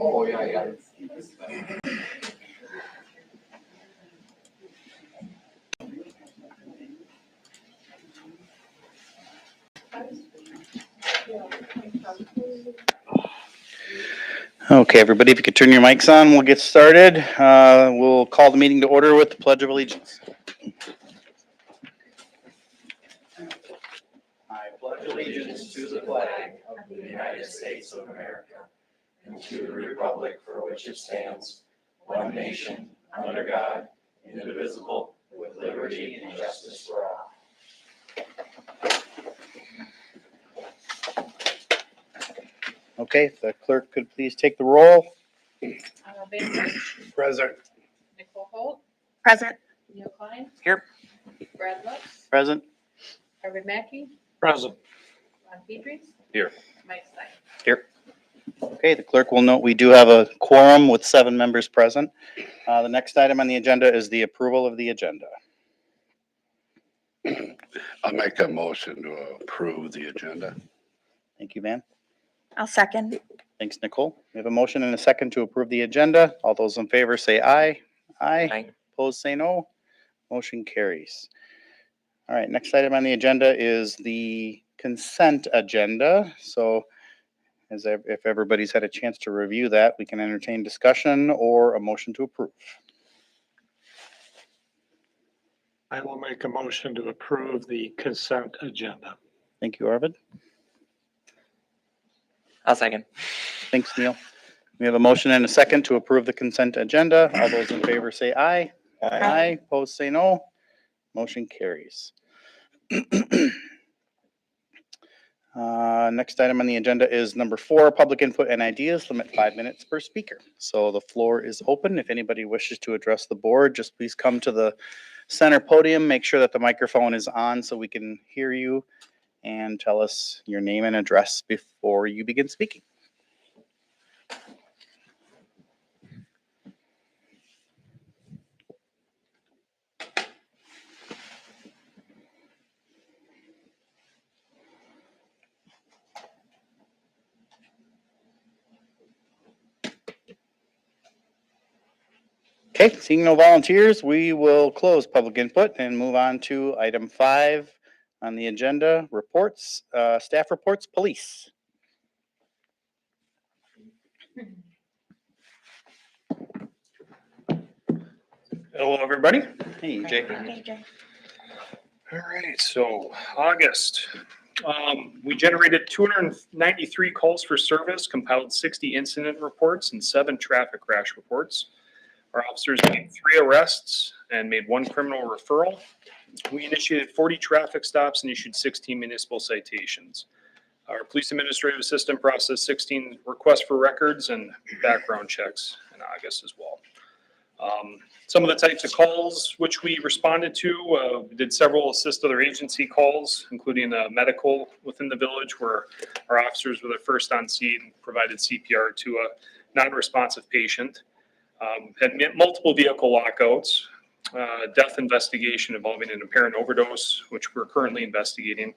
Oh, yeah. Okay, everybody, if you could turn your mics on, we'll get started. We'll call the meeting to order with the Pledge of Allegiance. I pledge allegiance to the flag of the United States of America and to the republic for which it stands, one nation, under God, indivisible, with liberty and justice for all. Okay, if the clerk could please take the roll. Ben Bush, Present. Nicole Holt, Present. Neil Klein. Here. Brad Lux, Present. Harvey Mackey, Present. Ron Petrie. Here. Mike Stein. Here. Okay, the clerk will note we do have a quorum with 7 members present. The next item on the agenda is the approval of the agenda. I'll make a motion to approve the agenda. Thank you, Van. I'll second. Thanks, Nicole. We have a motion and a second to approve the agenda. All those in favor say aye. Aye. Aye. Opposed, say no. Motion carries. All right, next item on the agenda is the consent agenda. So if everybody's had a chance to review that, we can entertain discussion or a motion to approve. I will make a motion to approve the consent agenda. Thank you, Arvid. I'll second. Thanks, Neil. We have a motion and a second to approve the consent agenda. All those in favor say aye. Aye. Opposed, say no. Motion carries. Next item on the agenda is number 4, public input and ideas, limit 5 minutes per speaker. So the floor is open. If anybody wishes to address the board, just please come to the center podium, make sure that the microphone is on so we can hear you, and tell us your name and address before you begin speaking. Okay, seeing no volunteers, we will close public input and move on to item 5 on the agenda, reports, staff reports, police. Hello, everybody. Hey, Jay. Okay, Jay. All right, so August, we generated 293 calls for service, compiled 60 incident reports and 7 traffic crash reports. Our officers made 3 arrests and made 1 criminal referral. We initiated 40 traffic stops and issued 16 municipal citations. Our police administrative assistant processed 16 requests for records and background checks in August as well. Some of the types of calls which we responded to, we did several assist other agency calls, including medical within the village, where our officers were the first on scene and provided CPR to a non-responsive patient. Had multiple vehicle lockouts, death investigation involving an apparent overdose, which we're currently investigating,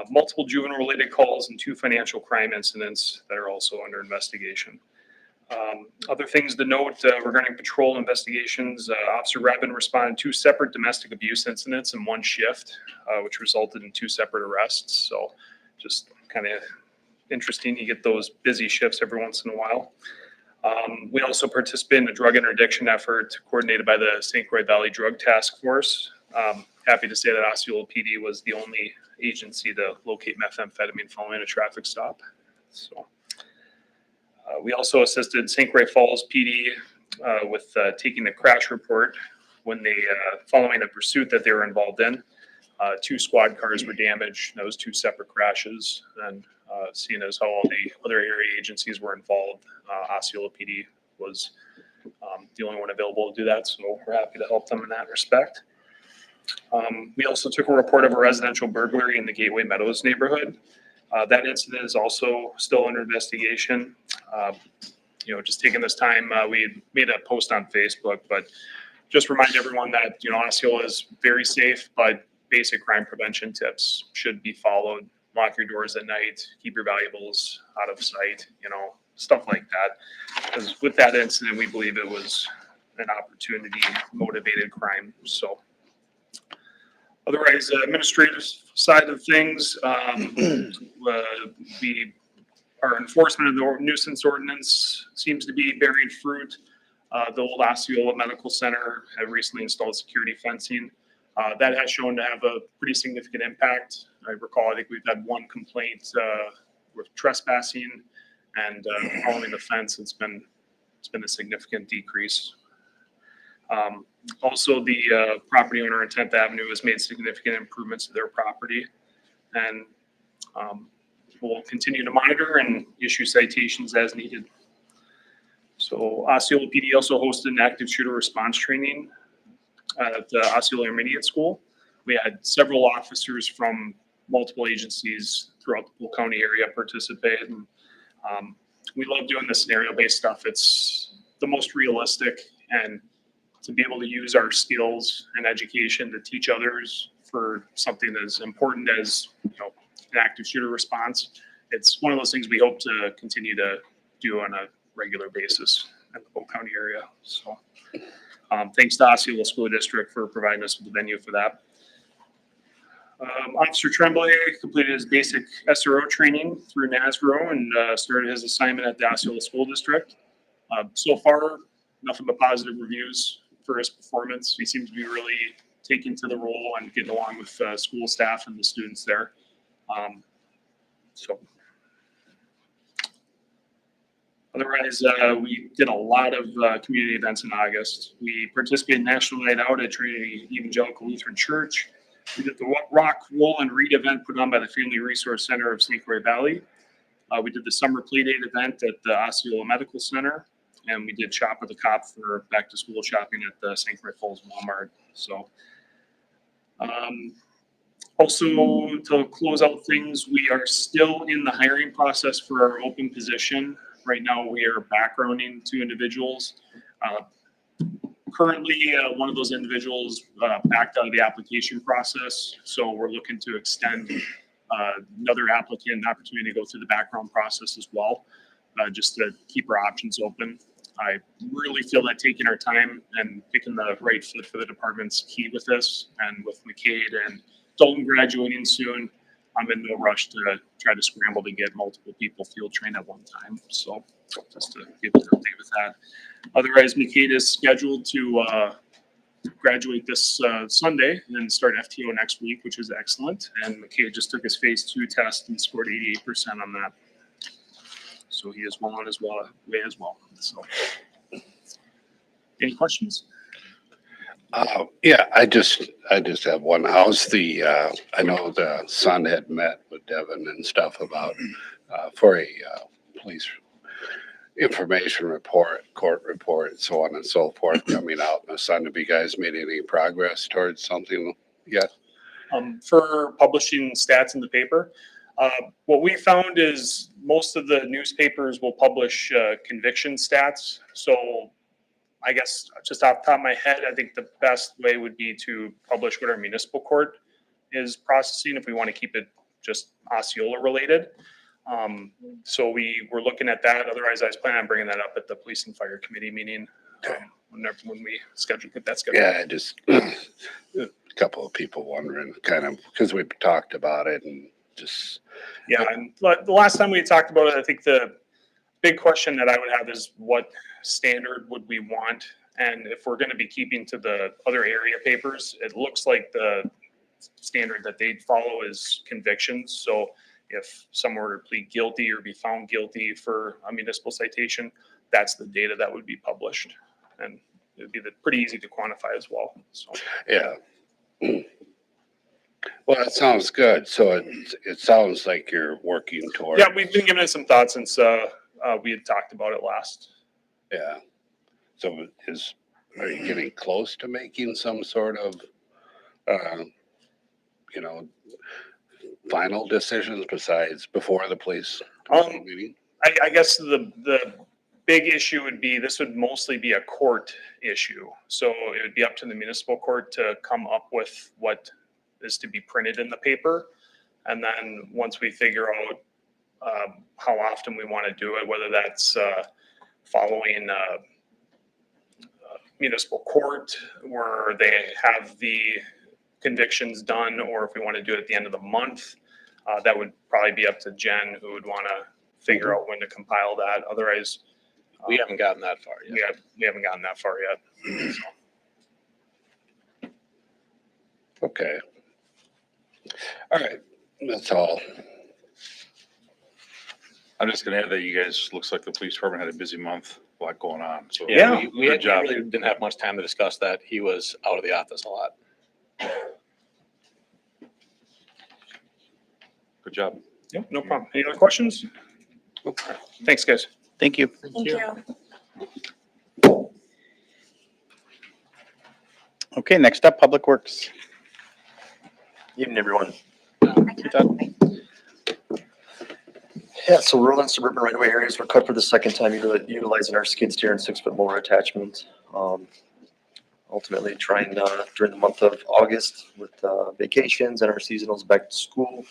multiple juvenile-related calls, and 2 financial crime incidents that are also under investigation. Other things to note regarding patrol investigations, Officer Rabin responded to 2 separate domestic abuse incidents in 1 shift, which resulted in 2 separate arrests. So just kind of interesting. You get those busy shifts every once in a while. We also participated in a drug interdiction effort coordinated by the St. Croix Valley Drug Task Force. Happy to say that Osceola PD was the only agency to locate methamphetamine following a traffic stop. So. We also assisted St. Croix Falls PD with taking a crash report when they, following a pursuit that they were involved in. 2 squad cars were damaged. That was 2 separate crashes. And seeing as how all the other area agencies were involved, Osceola PD was the only one available to do that. So we're happy to help them in that respect. We also took a report of a residential burglary in the Gateway Meadows neighborhood. That incident is also still under investigation. Just taking this time, we made a post on Facebook, but just remind everyone that, Osceola is very safe, but basic crime prevention tips should be followed. Lock your doors at night, keep your valuables out of sight, stuff like that. Because with that incident, we believe it was an opportunity motivated crime. So otherwise, administrative side of things, our enforcement of the nuisance ordinance seems to be bearing fruit. The old Osceola Medical Center have recently installed security fencing. That has shown to have a pretty significant impact. I recall, I think we've had one complaint with trespassing, and following the fence, it's been a significant decrease. Also, the property owner on 10th Avenue has made significant improvements to their property, and we'll continue to monitor and issue citations as needed. So Osceola PD also hosted an active shooter response training at the Osceola Intermediate School. We had several officers from multiple agencies throughout the Polk County area participate, and we love doing the scenario-based stuff. It's the most realistic, and to be able to use our skills and education to teach others for something as important as, you know, an active shooter response. It's one of those things we hope to continue to do on a regular basis in the Polk County area. So thanks to Osceola School District for providing us with the venue for that. Officer Tremblay completed his basic SRO training through NASGRO and started his assignment at the Osceola School District. So far, nothing but positive reviews for his performance. He seems to be really taking to the role and getting along with school staff and the students there. So otherwise, we did a lot of community events in August. We participated in National Night Out at Trinity Evangelical Lutheran Church. We did the Rock, Roll, and Read event put on by the Family Resource Center of St. Croix Valley. We did the Summer Playdate event at the Osceola Medical Center. And we did Shop with the Cop for back to school shopping at the St. Croix Falls Walmart. So also to close out things, we are still in the hiring process for our open position. Right now we are backgrounding 2 individuals. Currently, one of those individuals backed out of the application process. So we're looking to extend another applicant an opportunity to go through the background process as well, just to keep our options open. I really feel that taking our time and picking the right fit for the department's key with this, and with McCade and Dalton graduating soon, I'm in no rush to try to scramble to get multiple people field trained at one time. So just to give an update with that. Otherwise, McCade is scheduled to graduate this Sunday and then start FTO next week, which is excellent. And McCade just took his phase 2 test and scored 88% on that. So he is well on his way as well. So, any questions? Yeah, I just have one. How's the, I know the son had met with Devin and stuff about, for a police information report, court report, so on and so forth coming out in the sun. Have you guys made any progress towards something yet? For publishing stats in the paper, what we found is most of the newspapers will publish conviction stats. So I guess just off the top of my head, I think the best way would be to publish what our municipal court is processing if we want to keep it just Osceola related. So we were looking at that. Otherwise, I was planning on bringing that up at the police and fire committee meeting when we get that scheduled. Yeah, just a couple of people wondering, kind of, because we've talked about it and just. Yeah, and the last time we talked about it, I think the big question that I would have is what standard would we want? And if we're going to be keeping to the other area papers, it looks like the standard that they'd follow is convictions. So if someone were to plead guilty or be found guilty for a municipal citation, that's the data that would be published. And it would be pretty easy to quantify as well. So. Yeah. Well, that sounds good. So it sounds like you're working toward. Yeah, we've been giving it some thought since we had talked about it last. Yeah. So are you getting close to making some sort of, final decisions besides before the police meeting? I guess the big issue would be, this would mostly be a court issue. So it would be up to the municipal court to come up with what is to be printed in the paper. And then once we figure out how often we want to do it, whether that's following municipal court where they have the convictions done, or if we want to do it at the end of the month. That would probably be up to Jen, who would want to figure out when to compile that. Otherwise, We haven't gotten that far yet. we haven't gotten that far yet. So, Okay. All right, that's all. I'm just gonna add that you guys, looks like the police department had a busy month, a lot going on, so. Yeah. We Good job. really didn't have much time to discuss that. He was out of the office a lot. Good job. yeah, no problem. Any other questions? Thanks, guys. Thank you. Thank you. Okay, next up, Public Works. Evening, everyone. Hey, Todd. Yeah, so rural and suburban right-of-way areas were cut for the second time, utilizing our skid steer and 6-foot mower attachment. Ultimately trying during the month of August with vacations and our seasonals back to school.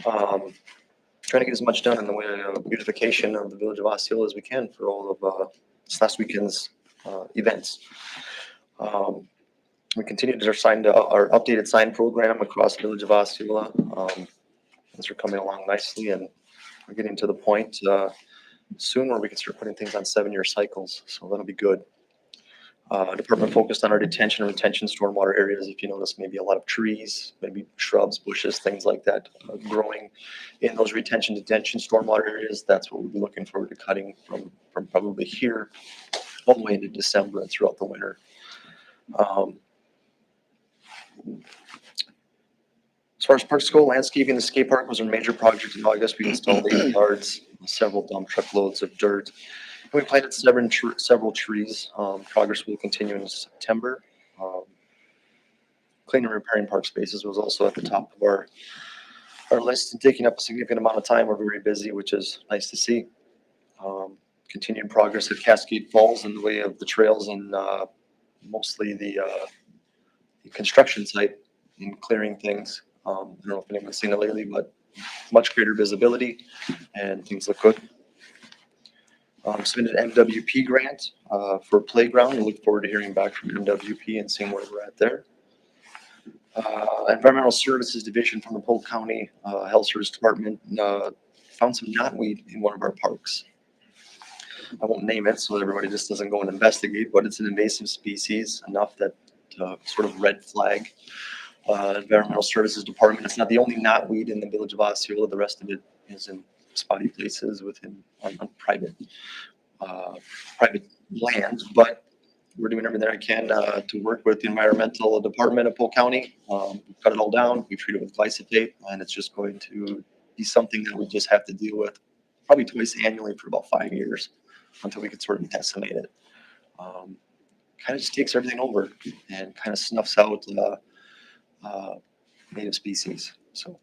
Trying to get as much done in the way of beautification of the village of Osceola as we can for all of this last weekend's events. We continued our updated sign program across the village of Osceola. Things are coming along nicely, and we're getting to the point soon where we can start putting things on 7-year cycles, so that'll be good. Department focused on our detention and retention stormwater areas. If you notice, maybe a lot of trees, maybe shrubs, bushes, things like that growing in those retention, detention, stormwater areas. That's what we'll be looking forward to cutting from probably here all the way into December and throughout the winter. As far as parks go, landscaping the skate park was a major project in August. We installed 8 yards, several dump truck loads of dirt. We planted several trees. Progress will continue in September. Cleaning and repairing park spaces was also at the top of our list and taking up a significant amount of time. We're very busy, which is nice to see. Continued progress at Cascade Falls in the way of the trails and mostly the construction site in clearing things. I don't know if anyone's seen it lately, but much greater visibility and things look good. Submitted an MWP grant for playground. We look forward to hearing back from MWP and seeing where we're at there. Environmental Services Division from the Polk County Health Service Department found some knotweed in one of our parks. I won't name it so that everybody just doesn't go and investigate, but it's an invasive species enough that sort of red flag Environmental Services Department. It's not the only knotweed in the village of Osceola. The rest of it is in spotty places on private land, but we're doing everything I can to work with the environmental department of Polk County. We've cut it all down. We treat it with glyphosate, and it's just going to be something that we just have to deal with probably twice annually for about 5 years until we can sort of decimate it. Kind of just takes everything over and kind of snuffs out native species. So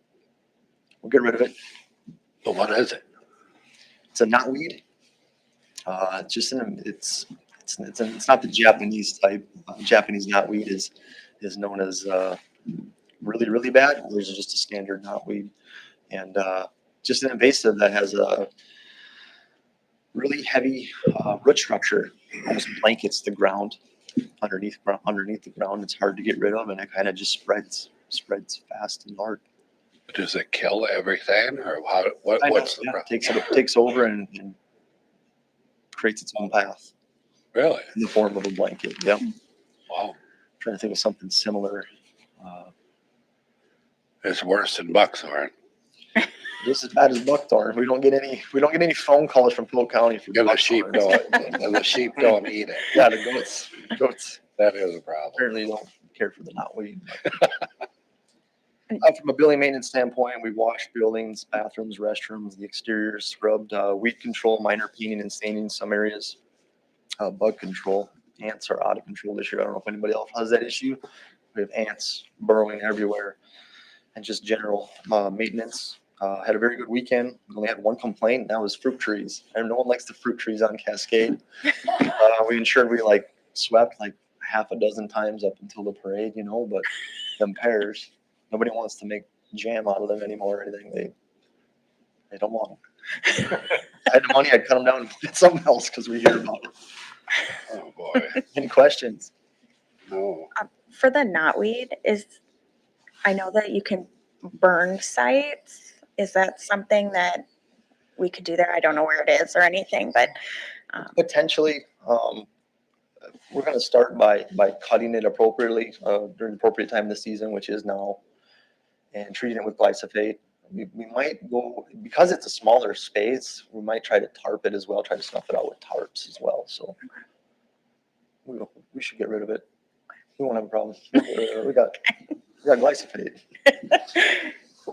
we'll get rid of it. But what is it? It's a knotweed. It's not the Japanese type. Japanese knotweed is known as really, really bad. There's just a standard knotweed, and just an invasive that has a really heavy root structure, almost blankets the ground underneath the ground. It's hard to get rid of, and it kind of just spreads fast and hard. Does it kill everything or what's the problem? Takes over and creates its own path Really? in the form of a blanket. Yep. Wow. Trying to think of something similar. It's worse than buckthorn. Just as bad as buckthorn. We don't get any phone calls from Polk County for And the sheep buckthorn. and the sheep don't eat it. Yeah, the goats That is a problem. apparently don't care for the knotweed. From a building maintenance standpoint, we washed buildings, bathrooms, restrooms, the exteriors, scrubbed, weed control, minor painting and staining some areas, bug control. Ants are out of control this year. I don't know if anybody else has that issue. We have ants burrowing everywhere, and just general maintenance. Had a very good weekend. We only had one complaint, and that was fruit trees. And no one likes the fruit trees on Cascade. We ensured we swept half a dozen times up until the parade, but them pears, nobody wants to make jam out of them anymore or anything. I don't want them. I had the money, I'd cut them down and get something else because we hear about it. Oh, boy, Any questions? no. For the knotweed, I know that you can burn sites. Is that something that we could do there? I don't know where it is or anything, but Potentially, we're gonna start by cutting it appropriately, during the appropriate time of the season, which is now, and treating it with glyphosate. We might go, because it's a smaller space, we might try to tarp it as well, try to snuff it out with tarps as well, so. We should get rid of it. We won't have a problem. We got glyphosate.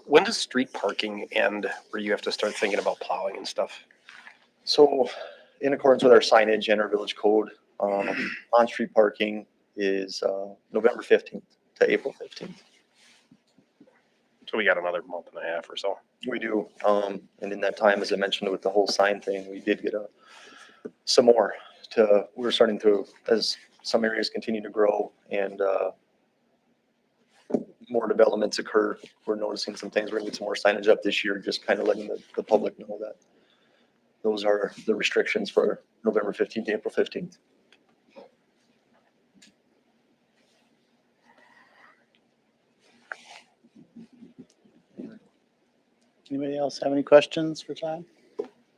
When does street parking end where you have to start thinking about plowing and stuff? So in accordance with our signage and our village code, on-street parking is November 15th to April 15th. So we got another month and a half or so. We do. And in that time, as I mentioned with the whole sign thing, we did get some more we're starting to, as some areas continue to grow and more developments occur, we're noticing some things. We're gonna get some more signage up this year, just kind of letting the public know that those are the restrictions for November 15th to April 15th. Anybody else have any questions for John?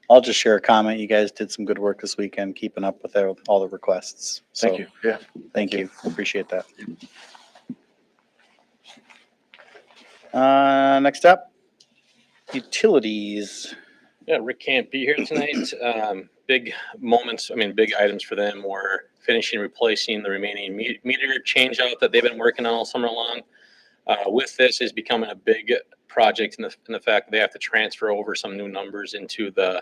I'll just share a comment. You guys did some good work this weekend, keeping up with all the requests. Thank So, you. Yeah. Thank you. Appreciate that. Next up, utilities. Yeah, Rick can't be here tonight. Big moments, big items for them were finishing replacing the remaining meter change out that they've been working on all summer long. With this is becoming a big project in the fact that they have to transfer over some new numbers into the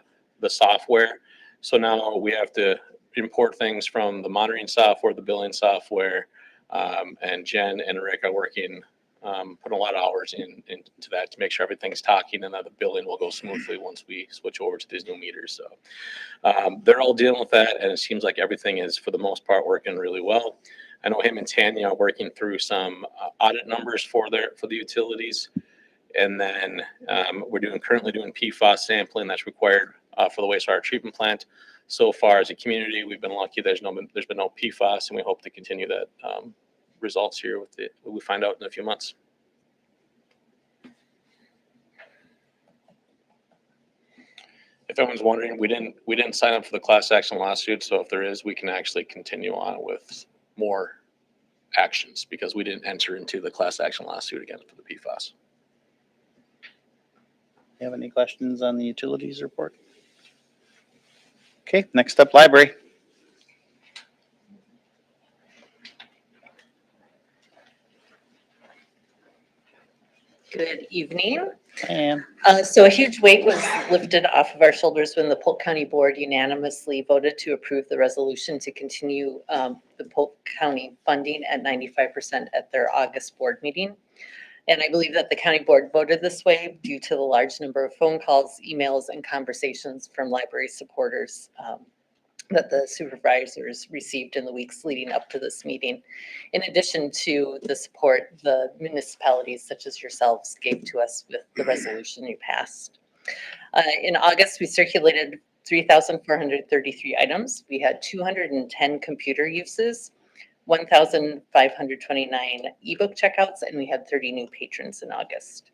software. So now we have to import things from the monitoring software, the billing software, and Jen and Rick are working, putting a lot of hours into that to make sure everything's talking and that the billing will go smoothly once we switch over to these new meters. So they're all dealing with that, and it seems like everything is, for the most part, working really well. I know him and Tanya are working through some audit numbers for the utilities. And then we're currently doing PFAS sampling that's required for the wastewater treatment plant. So far as a community, we've been lucky. There's been no PFAS, and we hope to continue that results here with we find out in a few months. If anyone's wondering, we didn't sign up for the class action lawsuit. So if there is, we can actually continue on with more actions because we didn't enter into the class action lawsuit again for the PFAS. You have any questions on the utilities report? Okay, next up, library. Good evening. And So a huge weight was lifted off of our shoulders when the Polk County Board unanimously voted to approve the resolution to continue the Polk County funding at 95% at their August board meeting. And I believe that the county board voted this way due to the large number of phone calls, emails, and conversations from library supporters that the supervisors received in the weeks leading up to this meeting. In addition to the support the municipalities such as yourselves gave to us with the resolution you passed. In August, we circulated 3,433 items. We had 210 computer uses, 1,529 ebook checkouts, and we had 30 new patrons in August.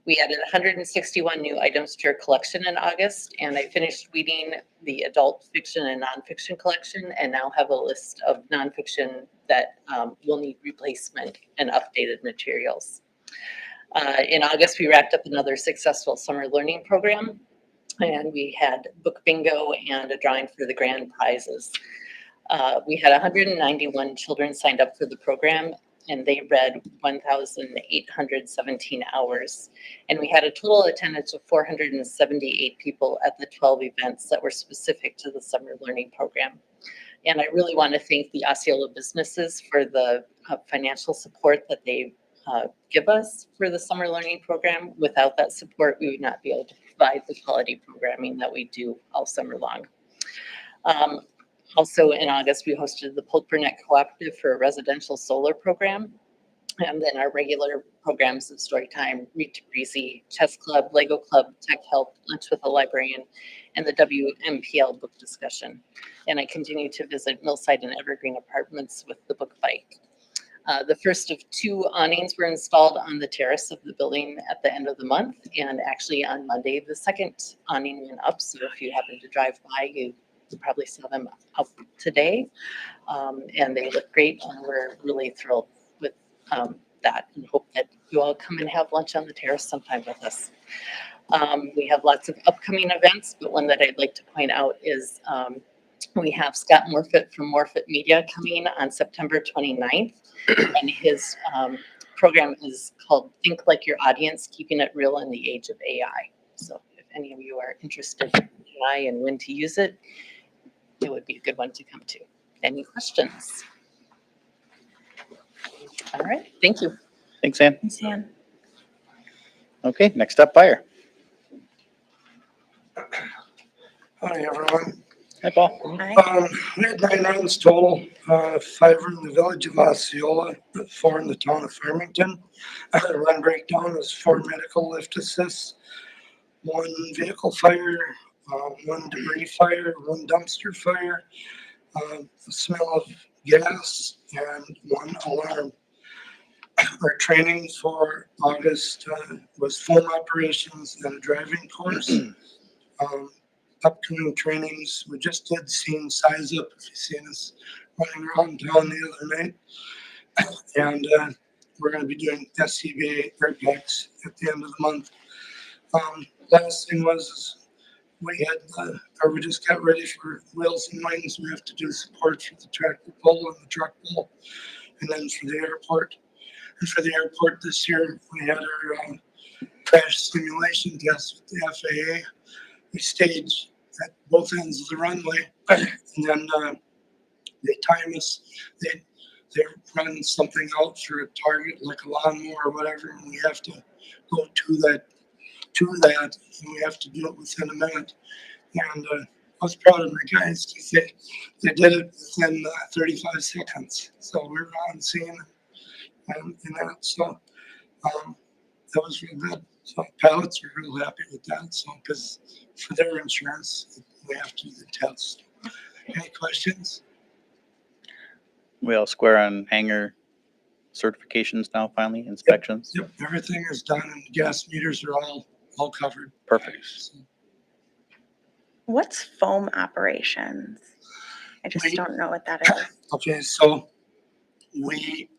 We added 161 new items to our collection in August, and I finished weeding the adult fiction and nonfiction collection and now have a list of nonfiction that will need replacement and updated materials. In August, we wrapped up another successful summer learning program, and we had book bingo and a drawing for the grand prizes. We had 191 children signed up for the program, and they read 1,817 hours. And we had a total attendance of 478 people at the 12 events that were specific to the summer learning program. And I really want to thank the Osceola businesses for the financial support that they give us for the summer learning program. Without that support, we would not be able to provide the quality programming that we do all summer long. Also in August, we hosted the Polk Burnett Cooperative for a residential solar program. And then our regular programs of story time, Read to Breezy, Chess Club, Lego Club, Tech Help, Lunch with a Librarian, and the WMPL book discussion. And I continue to visit Millside and Evergreen Apartments with the book bike. The first of 2 awnings were installed on the terrace of the building at the end of the month. And actually on Monday, the second awning went up. So if you happen to drive by, you probably saw them up today. And they look great, and we're really thrilled with that, and hope that you all come and have lunch on the terrace sometime with us. We have lots of upcoming events, but one that I'd like to point out is we have Scott Morfitt from Morfitt Media coming on September 29th, and his program is called Think Like Your Audience, Keeping It Real in the Age of AI. So if any of you are interested in AI and when to use it, it would be a good one to come to. Any questions? All right, thank you. Thanks, Ann. Thanks, Ann. Okay, next up, fire. Hi, everyone. Hi, Paul. Hi. We had 9 runs total, 5 were in the village of Osceola, 4 in the town of Farmington. The run breakdown was 4 medical lift assists, 1 vehicle fire, 1 debris fire, 1 dumpster fire, a smell of gas, and 1 alarm. Our training for August was foam operations and a driving course. Upcoming trainings, we just did scene size up, if you've seen us running around town the other night. And we're going to be doing SCBA airbags at the end of the month. Last thing was we just got ready for wheels and wings. We have to do support for the tractor pull and the truck pull, and then for the airport. And for the airport this year, we had our crash simulation test with the FAA. We staged at both ends of the runway, and then they time us. They run something out for a target like a lawnmower or whatever, and we have to go to that, and we have to do it within a minute. And I was proud of my guys because they did it within 35 seconds. So we were on scene and that. So that was real good. So pilots were real happy with that. So because for their insurance, we have to do the test. Any questions? We all square on hangar certifications now, finally, inspections. Yep, everything is done and gas meters are all covered. Perfect. So What's foam operations? I just don't know what that is. okay, so we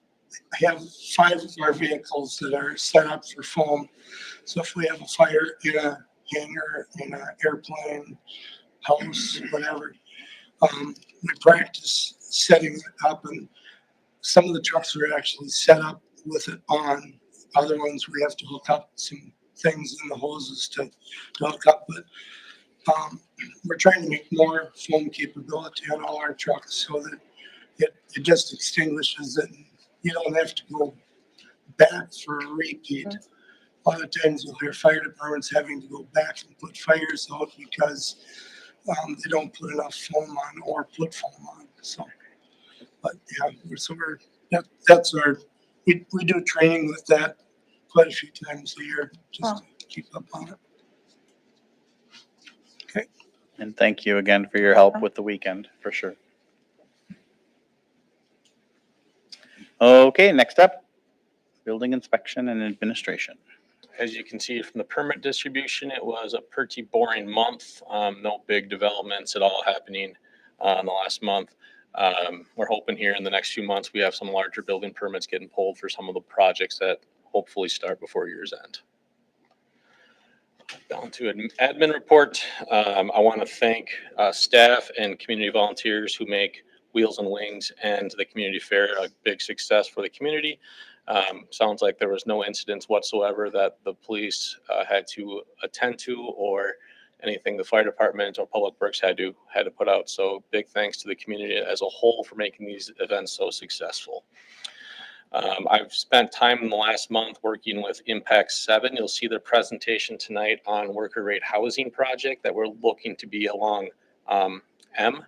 have 5 of our vehicles that are set up for foam. So if we have a fire in a hangar, in an airplane, house, whatever, we practice setting it up, and some of the trucks are actually set up with it on. Other ones we have to hook up some things in the hoses to hook up, but we're trying to make more foam capability on all our trucks so that it just extinguishes it. You don't have to go back for a repeat. A lot of times you'll hear fire departments having to go back and put fires out because they don't put enough foam on or put foam on. So, but yeah, that's our, we do training with that quite a few times a year just to keep up on it. Okay. And thank you again for your help with the weekend, for sure. Okay, next up, building inspection and administration. As you can see from the permit distribution, it was a pretty boring month. No big developments at all happening in the last month. We're hoping here in the next few months, we have some larger building permits getting pulled for some of the projects that hopefully start before year's end. Down to an admin report. I want to thank staff and community volunteers who make Wheels and Wings and the community fair a big success for the community. Sounds like there was no incidents whatsoever that the police had to attend to, or anything the fire department or public works had to put out. So big thanks to the community as a whole for making these events so successful. I've spent time in the last month working with Impact 7. You'll see their presentation tonight on worker rate housing project that we're looking to be along M.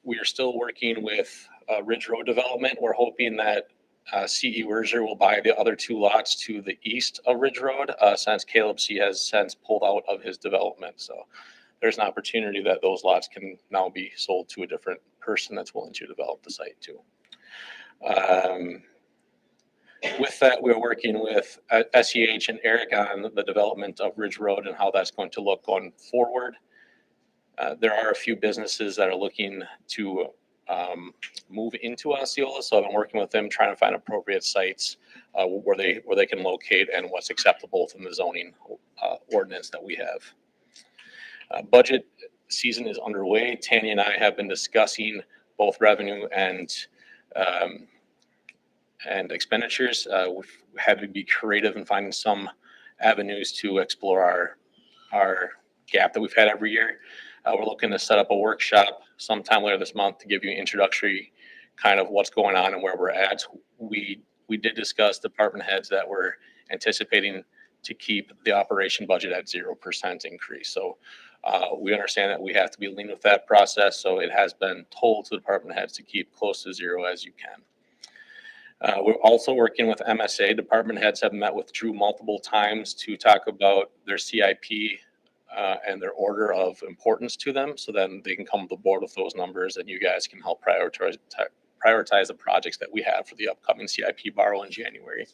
We are still working with Ridge Road development. We're hoping that C.E. Werzer will buy the other 2 lots to the east of Ridge Road, since Caleb C. has since pulled out of his development. So there's an opportunity that those lots can now be sold to a different person that's willing to develop the site too. With that, we're working with SEH and Eric on the development of Ridge Road and how that's going to look going forward. There are a few businesses that are looking to move into Osceola, so I've been working with them trying to find appropriate sites where they can locate and what's acceptable from the zoning ordinance that we have. Budget season is underway. Tanya and I have been discussing both revenue and expenditures. We've had to be creative in finding some avenues to explore our gap that we've had every year. We're looking to set up a workshop sometime later this month to give you an introductory kind of what's going on and where we're at. We did discuss department heads that were anticipating to keep the operation budget at 0% increase. So we understand that we have to be lean with that process. So it has been told to the department heads to keep close to 0 as you can. We're also working with MSA. Department heads have met with Drew multiple times to talk about their CIP and their order of importance to them, so then they can come to the board with those numbers and you guys can help prioritize the projects that we have for the upcoming CIP borrow in January.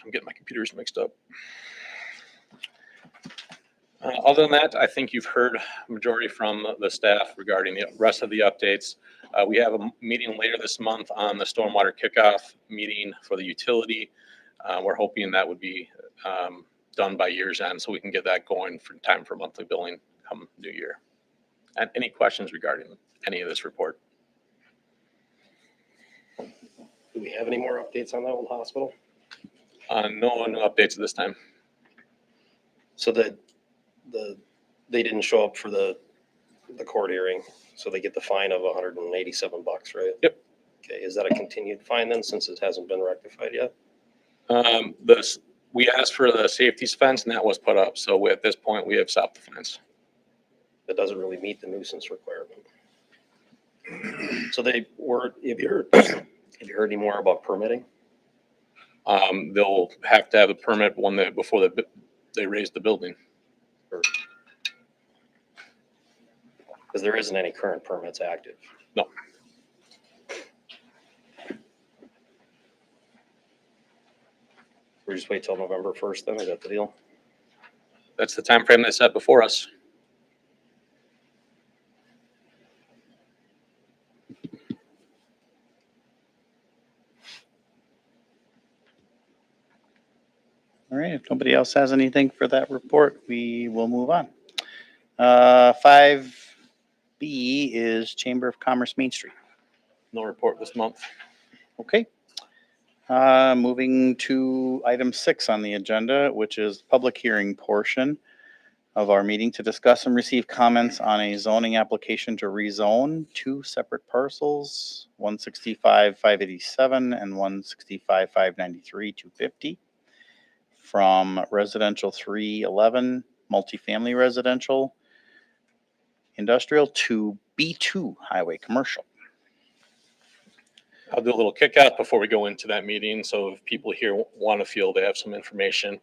I'm getting my computers mixed up. Other than that, I think you've heard majority from the staff regarding the rest of the updates. We have a meeting later this month on the stormwater kickoff meeting for the utility. We're hoping that would be done by year's end so we can get that going for time for monthly billing come new year. And any questions regarding any of this report? Do we have any more updates on that old hospital? No new updates at this time. So they didn't show up for the court hearing, so they get the fine of $187, right? Yep. Okay, is that a continued fine then, since it hasn't been rectified yet? We asked for the safety fence and that was put up. So at this point, we have stopped the fence. That doesn't really meet the nuisance requirement. So have you heard any more about permitting? They'll have to have a permit before they raise the building. Because there isn't any current permits active. No. We just wait till November 1st then, is that the deal? That's the time frame they set before us. All right, if nobody else has anything for that report, we will move on. 5B is Chamber of Commerce Main Street. No report this month. Okay. Moving to item 6 on the agenda, which is public hearing portion of our meeting to discuss and receive comments on a zoning application to rezone 2 separate parcels, 165-587 and 165-593-250 from residential 311, multifamily residential, industrial to B2 highway commercial. I'll do a little kickoff before we go into that meeting. So if people here want to feel they have some information,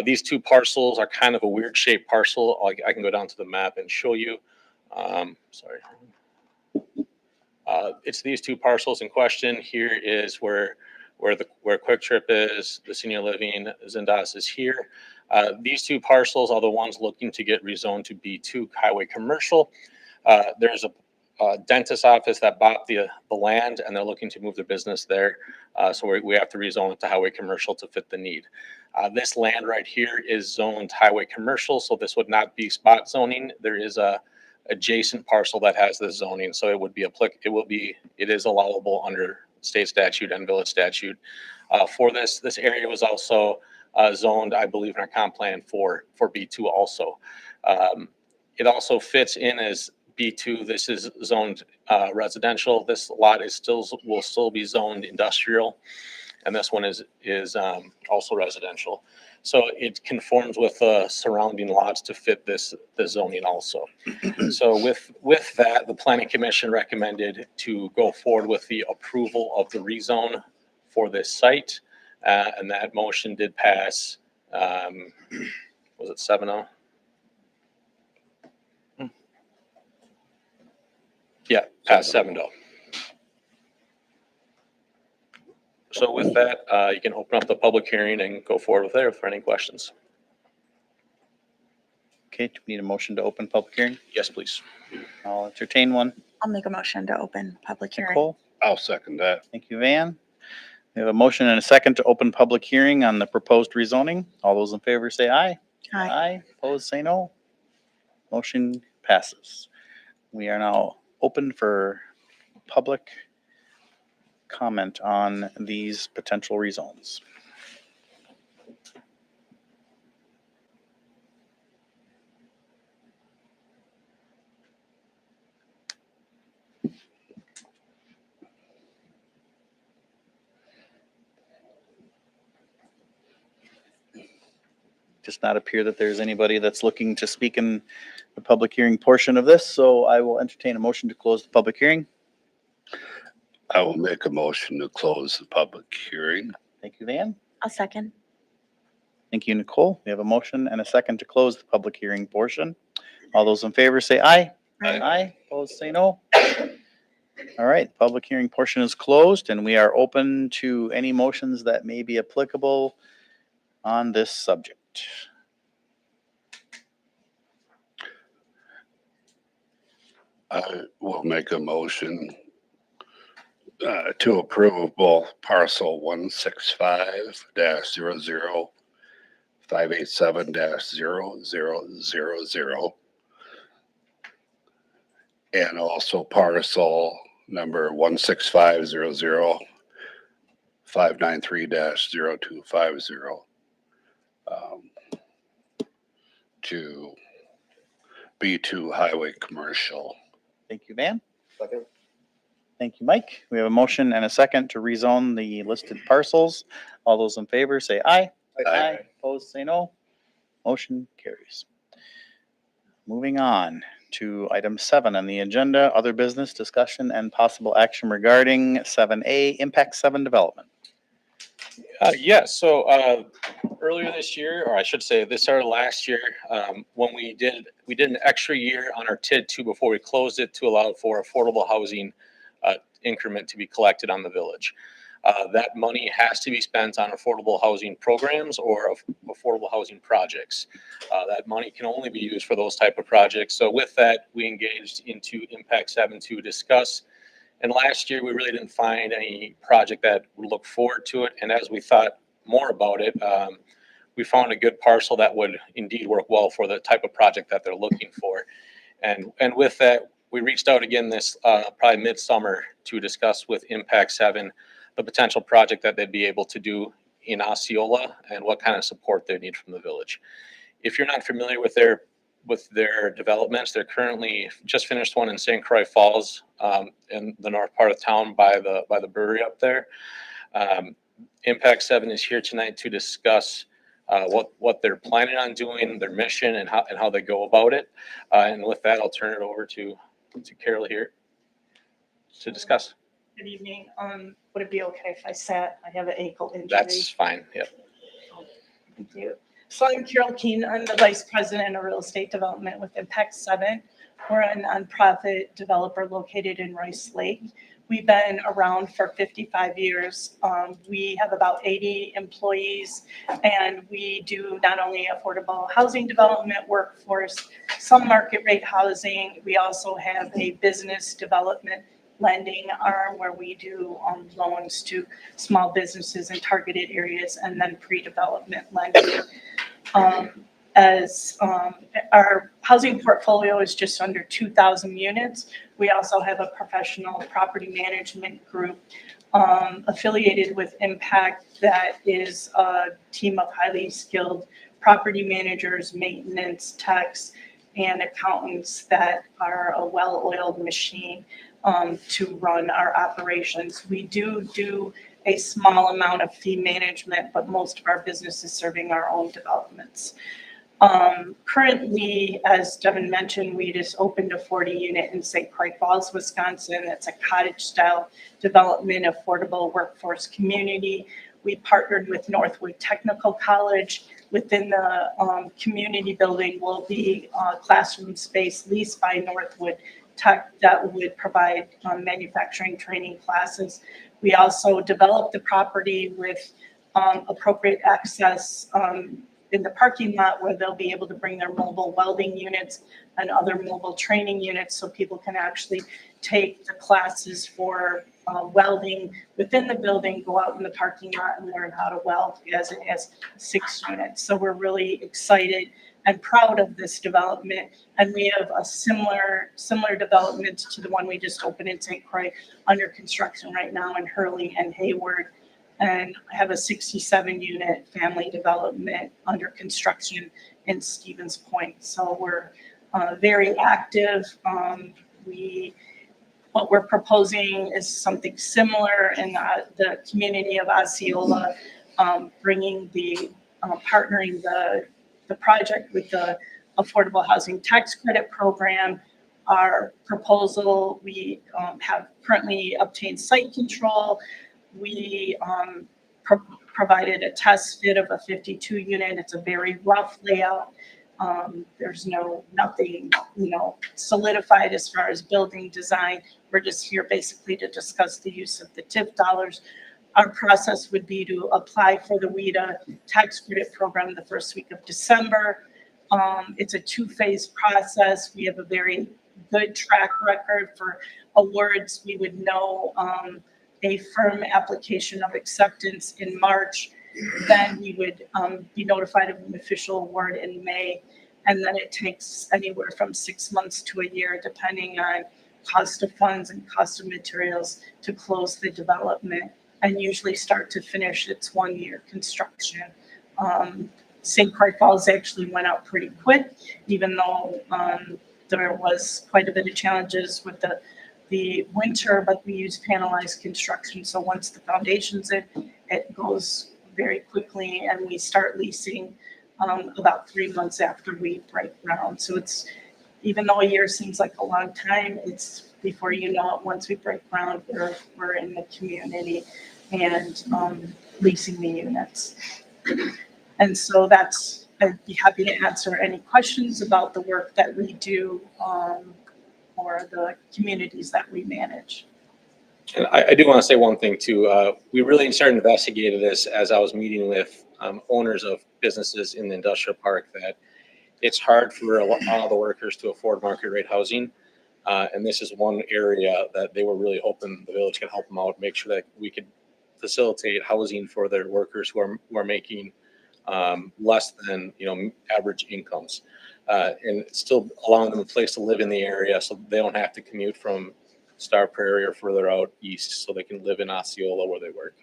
these 2 parcels are kind of a weird shaped parcel. I can go down to the map and show you. Sorry. It's these 2 parcels in question. Here is where Quick Trip is, the senior living, Zendas is here. These 2 parcels are the ones looking to get rezoned to B2 highway commercial. There's a dentist office that bought the land and they're looking to move their business there. So we have to rezone it to highway commercial to fit the need. This land right here is zoned highway commercial, so this would not be spot zoning. There is a adjacent parcel that has this zoning, so it is allowable under state statute and village statute. For this area was also zoned, I believe, in our comp plan for B2 also. It also fits in as B2. This is zoned residential. This lot will still be zoned industrial. and this one is also residential. So it conforms with surrounding lots to fit the zoning also. So with that, the planning commission recommended to go forward with the approval of the rezone for this site. And that motion did pass, was it 7-0? Yeah, passed 7-0. So with that, you can open up the public hearing and go forward with there for any questions. Okay, do we need a motion to open public hearing? Yes, please. I'll entertain one. I'll make a motion to open public hearing. Nicole, I'll second that. thank you, Van. We have a motion and a second to open public hearing on the proposed rezoning. All those in favor say aye. Aye. Opposed, say no. Motion passes. We are now open for public comment on these potential rezones. Does not appear that there's anybody that's looking to speak in the public hearing portion of this, so I will entertain a motion to close the public hearing. I will make a motion to close the public hearing. Thank you, Van. I'll second. Thank you, Nicole. We have a motion and a second to close the public hearing portion. All those in favor say aye. Aye. Aye. Opposed, say no. All right, public hearing portion is closed and we are open to any motions that may be applicable on this subject. I will make a motion to approve both parcel 165-00587-0000 and also parcel number 165-00593-0250 to B2 Highway Commercial. Thank you, Van. Second. Thank you, Mike. We have a motion and a second to rezone the listed parcels. All those in favor say aye. Aye. Opposed, say no. Motion carries. Moving on to item 7 on the agenda, other business discussion and possible action regarding 7A, Impact 7 development. So earlier this year, or I should say this started last year, when we did an extra year on our TID 2 before we closed it to allow for affordable housing increment to be collected on the village. That money has to be spent on affordable housing programs or affordable housing projects. That money can only be used for those type of projects. So with that, we engaged into Impact 7 to discuss. And last year, we really didn't find any project that would look forward to it. And as we thought more about it, we found a good parcel that would indeed work well for the type of project that they're looking for. And with that, we reached out again this probably midsummer to discuss with Impact 7 the potential project that they'd be able to do in Osceola and what kind of support they need from the village. If you're not familiar with their developments, they're currently just finished one in St. Croix Falls in the north part of town by the brewery up there. Impact 7 is here tonight to discuss what they're planning on doing, their mission, and how they go about it. And with that, I'll turn it over to Carol here to discuss. Good evening. Would it be okay if I sat? I have an ankle injury. That's fine. Yep. Thank you. So I'm Carol Keene. I'm the Vice President of Real Estate Development with Impact 7. We're a nonprofit developer located in Rice Lake. We've been around for 55 years. We have about 80 employees, and we do not only affordable housing development, workforce, some market rate housing. We also have a business development lending arm where we do loans to small businesses in targeted areas, and then pre-development lending. Our housing portfolio is just under 2,000 units. We also have a professional property management group affiliated with Impact that is a team of highly skilled property managers, maintenance techs, and accountants that are a well-oiled machine to run our operations. We do a small amount of fee management, but most of our business is serving our own developments. Currently, as Devin mentioned, we just opened a 40 unit in St. Croix Falls, Wisconsin. It's a cottage style development, affordable workforce community. We partnered with Northwood Technical College. Within the community building will be classroom space leased by Northwood Tech that would provide manufacturing training classes. We also developed the property with appropriate access in the parking lot where they'll be able to bring their mobile welding units and other mobile training units so people can actually take the classes for welding within the building, go out in the parking lot and learn how to weld, as it has 6 units. So we're really excited and proud of this development. And we have a similar development to the one we just opened in St. Croix under construction right now in Hurley and Hayward. And have a 67 unit family development under construction in Stevens Point. So we're very active. What we're proposing is something similar in the community of Osceola, bringing partnering the project with the Affordable Housing Tax Credit Program. Our proposal, we have currently obtained site control. We provided a test fit of a 52 unit. It's a very rough layout. There's nothing, solidified as far as building design. We're just here basically to discuss the use of the TIF dollars. Our process would be to apply for the WIDA tax credit program the first week of December. It's a 2-phase process. We have a very good track record for awards. We would know a firm application of acceptance in March. Then we would be notified of an official award in May. And then it takes anywhere from 6 months to a year, depending on cost of funds and cost of materials, to close the development. And usually start to finish, it's 1-year construction. St. Croix Falls actually went out pretty quick, even though there was quite a bit of challenges with the winter, but we use panelized construction. So once the foundation's in, it goes very quickly, and we start leasing about 3 months after we break ground. So it's, even though a year seems like a long time, it's before you know it, once we break ground, we're in the community and leasing the units. And so I'd be happy to answer any questions about the work that we do or the communities that we manage. And I do want to say one thing too. We really started investigating this as I was meeting with owners of businesses in the industrial park, that it's hard for a lot of the workers to afford market rate housing. And this is one area that they were really hoping the village could help them out, make sure that we could facilitate housing for their workers who are making less than average incomes, and still allowing them a place to live in the area so they don't have to commute from Star Prairie or further out east, so they can live in Osceola where they work.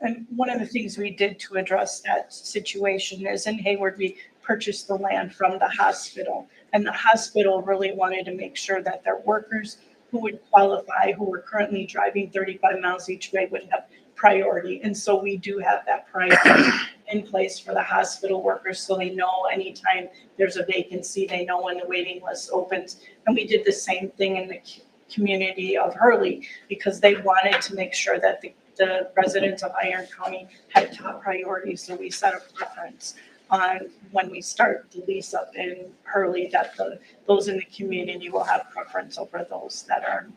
And one of the things we did to address that situation is in Hayward, we purchased the land from the hospital. And the hospital really wanted to make sure that their workers who would qualify, who were currently driving 35 miles each way, would have priority. And so we do have that priority in place for the hospital workers, so they know anytime there's a vacancy, they know when the waiting list opens. And we did the same thing in the community of Hurley, because they wanted to make sure that the residents of Iron County had top priority. So we set a preference on when we start the lease up in Hurley, that those in the community will have preference over those that are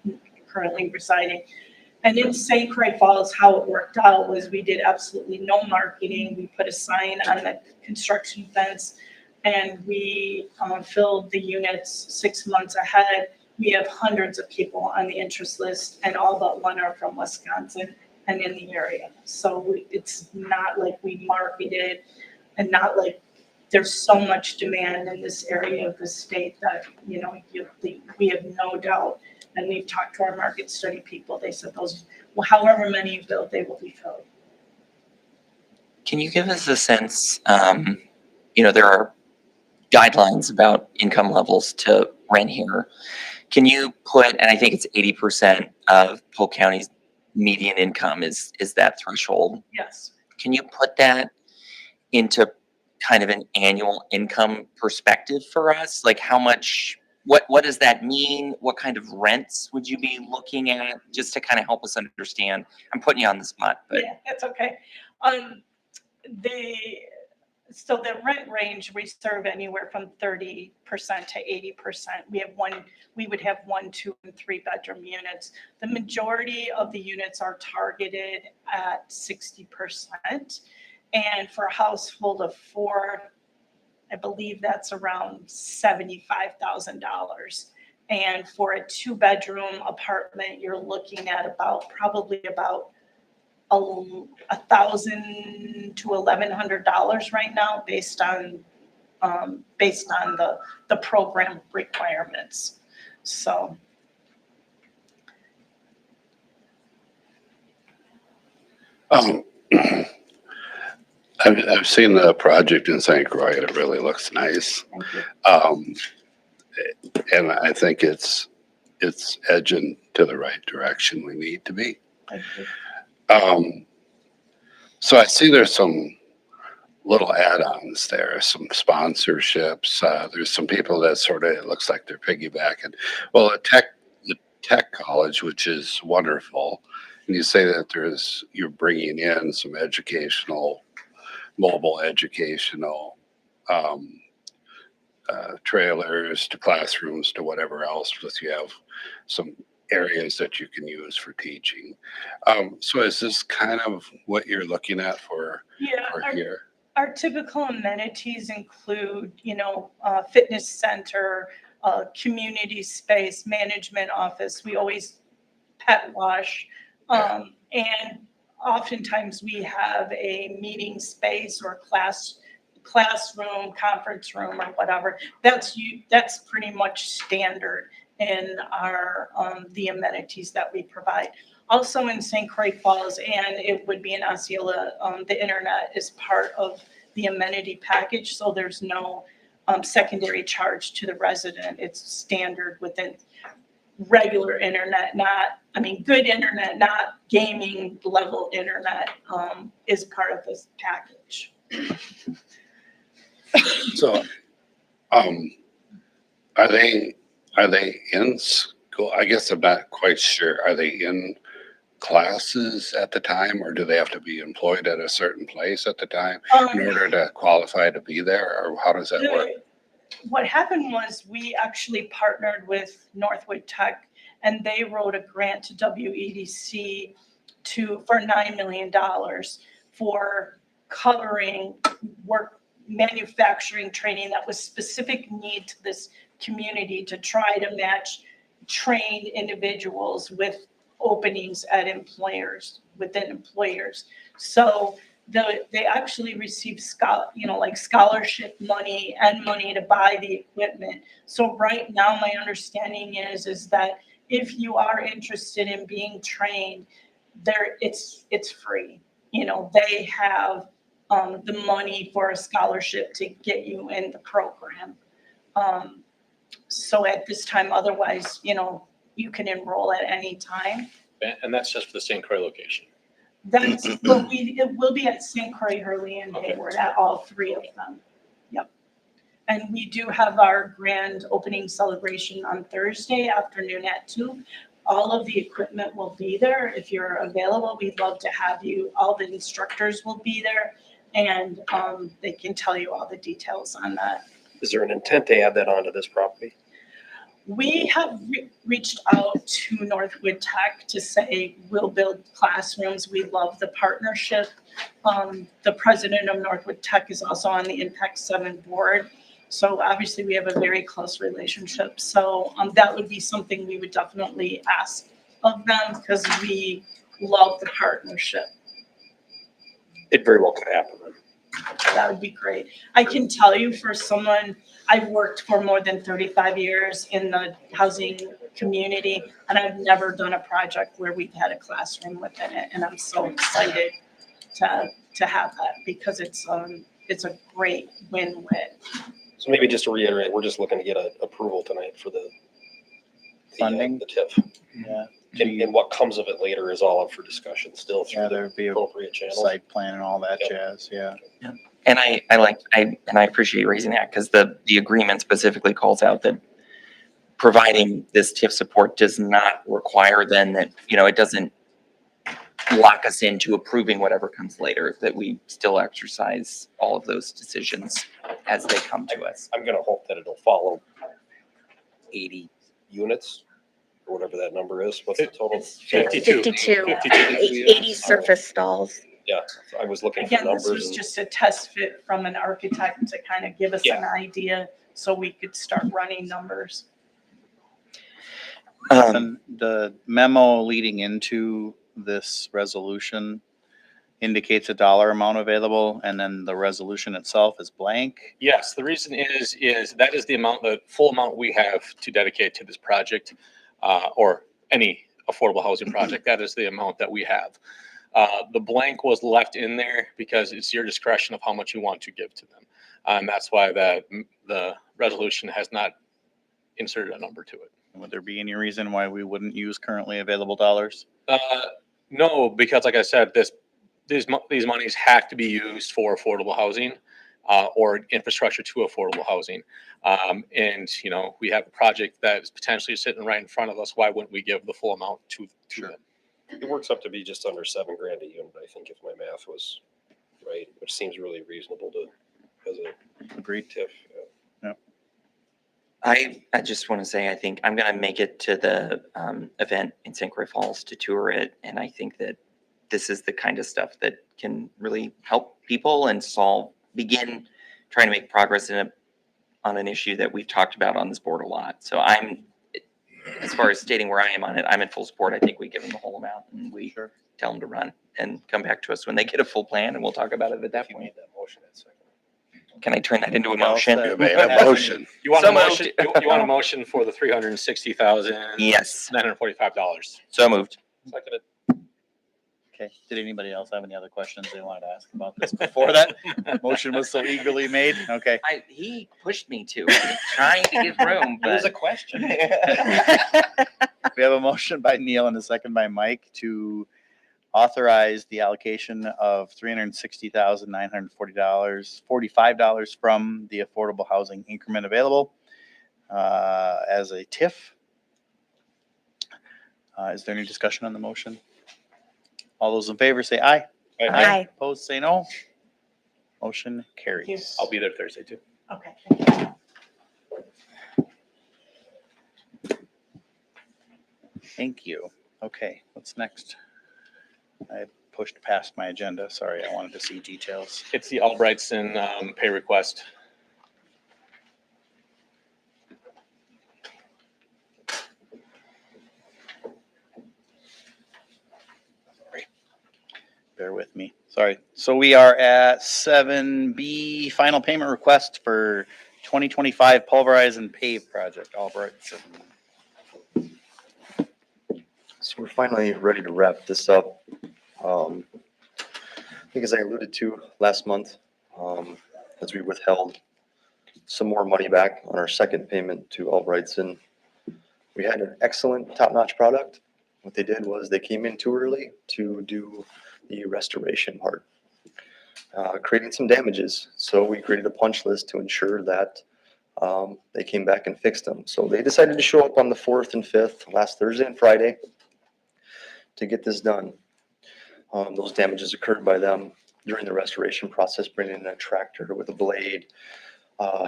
currently residing. And in St. Croix Falls, how it worked out was we did absolutely no marketing. We put a sign on the construction fence, and we filled the units 6 months ahead. We have hundreds of people on the interest list, and all but one are from Wisconsin and in the area. So it's not like we marketed, and not like there's so much demand in this area of the state that, we have no doubt. And we've talked to our market study people. They said however many you build, they will be filled. Can you give us a sense, there are guidelines about income levels to rent here. Can you put, and I think it's 80% of Polk County's median income is that threshold. Yes. Can you put that into kind of an annual income perspective for us? Like how much, what does that mean? What kind of rents would you be looking at, just to kind of help us understand? I'm putting you on the spot, but Yeah, that's okay. So the rent range, we serve anywhere from 30% to 80%. We would have 1, 2, and 3 bedroom units. The majority of the units are targeted at 60%. And for a household of 4, I believe that's around $75,000. And for a 2-bedroom apartment, you're looking at probably about $1,000 to $1,100 right now, based on the program requirements. So. I've seen the project in St. Croix. It really looks nice. And I think it's edging to the right direction we need to be. So I see there's some little add-ons there, some sponsorships. There's some people that sort of, it looks like they're piggybacking. Well, the tech college, which is wonderful. And you say that you're bringing in some mobile educational trailers to classrooms to whatever else, plus you have some areas that you can use for teaching. So is this kind of what you're looking at for here? Our typical amenities include, fitness center, community space, management office. We always pet wash. And oftentimes we have a meeting space or classroom, conference room, or whatever. That's pretty much standard in our the amenities that we provide. Also in St. Croix Falls, and it would be in Osceola, the internet is part of the amenity package, so there's no secondary charge to the resident. It's standard within regular internet, good internet, not gaming level internet, is part of this package. So, are they in school? I guess I'm not quite sure. Are they in classes at the time, or do they have to be employed at a certain place at the time in order to qualify to be there, or how does that work? What happened was we actually partnered with Northwood Tech, and they wrote a grant to WEDC for $9 million for covering manufacturing training that was specific need to this community to try to match trained individuals with openings at within employers. So they actually received scholarship money and money to buy the equipment. So right now, my understanding is that if you are interested in being trained, it's free. They have the money for a scholarship to get you in the program. So at this time, otherwise, you can enroll at any time. And that's just for the St. Croix location. It will be at St. Croix, Hurley, and Hayward, at all 3 of them. Yep. And we do have our grand opening celebration on Thursday afternoon at 2. All of the equipment will be there. If you're available, we'd love to have you. All the instructors will be there, and they can tell you all the details on that. Is there an intent to add that onto this property? We have reached out to Northwood Tech to say we'll build classrooms. We love the partnership. The president of Northwood Tech is also on the Impact 7 board. So obviously we have a very close relationship. So that would be something we would definitely ask of them, because we love the partnership. It very well could happen then. That would be great. I can tell you, for someone, I've worked for more than 35 years in the housing community, and I've never done a project where we've had a classroom within it. And I'm so excited to have that, because it's a great win-win. So maybe just to reiterate, we're just looking to get approval tonight for the Funding? The TIF. Yeah. And what comes of it later is all up for discussion still Yeah, through the there'd be a appropriate channels. site plan and all that Yep. jazz, yeah. And I appreciate you raising that because the agreement specifically calls out that providing this TIF support does not require then that, it doesn't lock us into approving whatever comes later, that we still exercise all of those decisions as they come to us. I'm gonna hope that it'll follow 80 units or whatever that number is. What's the total? 52. 52, 52. 80 surface stalls. Yeah, I was looking for Again, this numbers was and just a test fit from an architect to kind of give us an idea so we could start running numbers. And the memo leading into this resolution indicates a dollar amount available, and then the resolution itself is blank. Yes, the reason is that is the amount, the full amount we have to dedicate to this project, or any affordable housing project. That is the amount that we have. The blank was left in there because it's your discretion of how much you want to give to them. And that's why the resolution has not inserted a number to it. Would there be any reason why we wouldn't use currently available dollars? No, because like I said, these monies have to be used for affordable housing, or infrastructure to affordable housing. And, we have a project that is potentially sitting right in front of us. Why wouldn't we give the full amount to them? it works up to be just under $7,000 a unit, I think, if my math was right, which seems really reasonable as a Agreed. TIF. I just want to say, I think I'm going to make it to the event in St. Croix Falls to tour it. And I think that this is the kind of stuff that can really help people and begin trying to make progress on an issue that we've talked about on this board a lot. So as far as stating where I am on it, I'm in full support. I think we give them the whole amount and we tell them to run and come back to us when they get a full plan and we'll talk about it at that point. That motion at second. Can I turn that into a Well motion? said. You made a motion. You want So a motion? moved. You want a motion for the $360,945? Yes, $945. so moved. Seconded. Okay, did anybody else have any other questions they wanted to ask about this before that motion was so eagerly made? Okay. He pushed me to. I was trying to give room, It was a but question. We have a motion by Neil and a second by Mike to authorize the allocation of $360,945 from the affordable housing increment available as a TIF. Is there any discussion on the motion? All those in favor say aye. Aye. Opposed, say no. Motion carries. I'll be there Thursday too. Okay. Thank you. Okay, what's next? I pushed past my agenda. Sorry, I wanted to see details. It's the Albrightson pay request. Bear with me. Sorry. So we are at 7B, final payment request for 2025 pulverize and pave project, Albrightson. So we're finally ready to wrap this up. I think as I alluded to last month, as we withheld some more money back on our second payment to Albrightson, we had an excellent top-notch product. What they did was they came in too early to do the restoration part, creating some damages. So we created a punch list to ensure that they came back and fixed them. So they decided to show up on the 4th and 5th, last Thursday and Friday, to get this done. Those damages occurred by them during the restoration process, bringing in a tractor with a blade,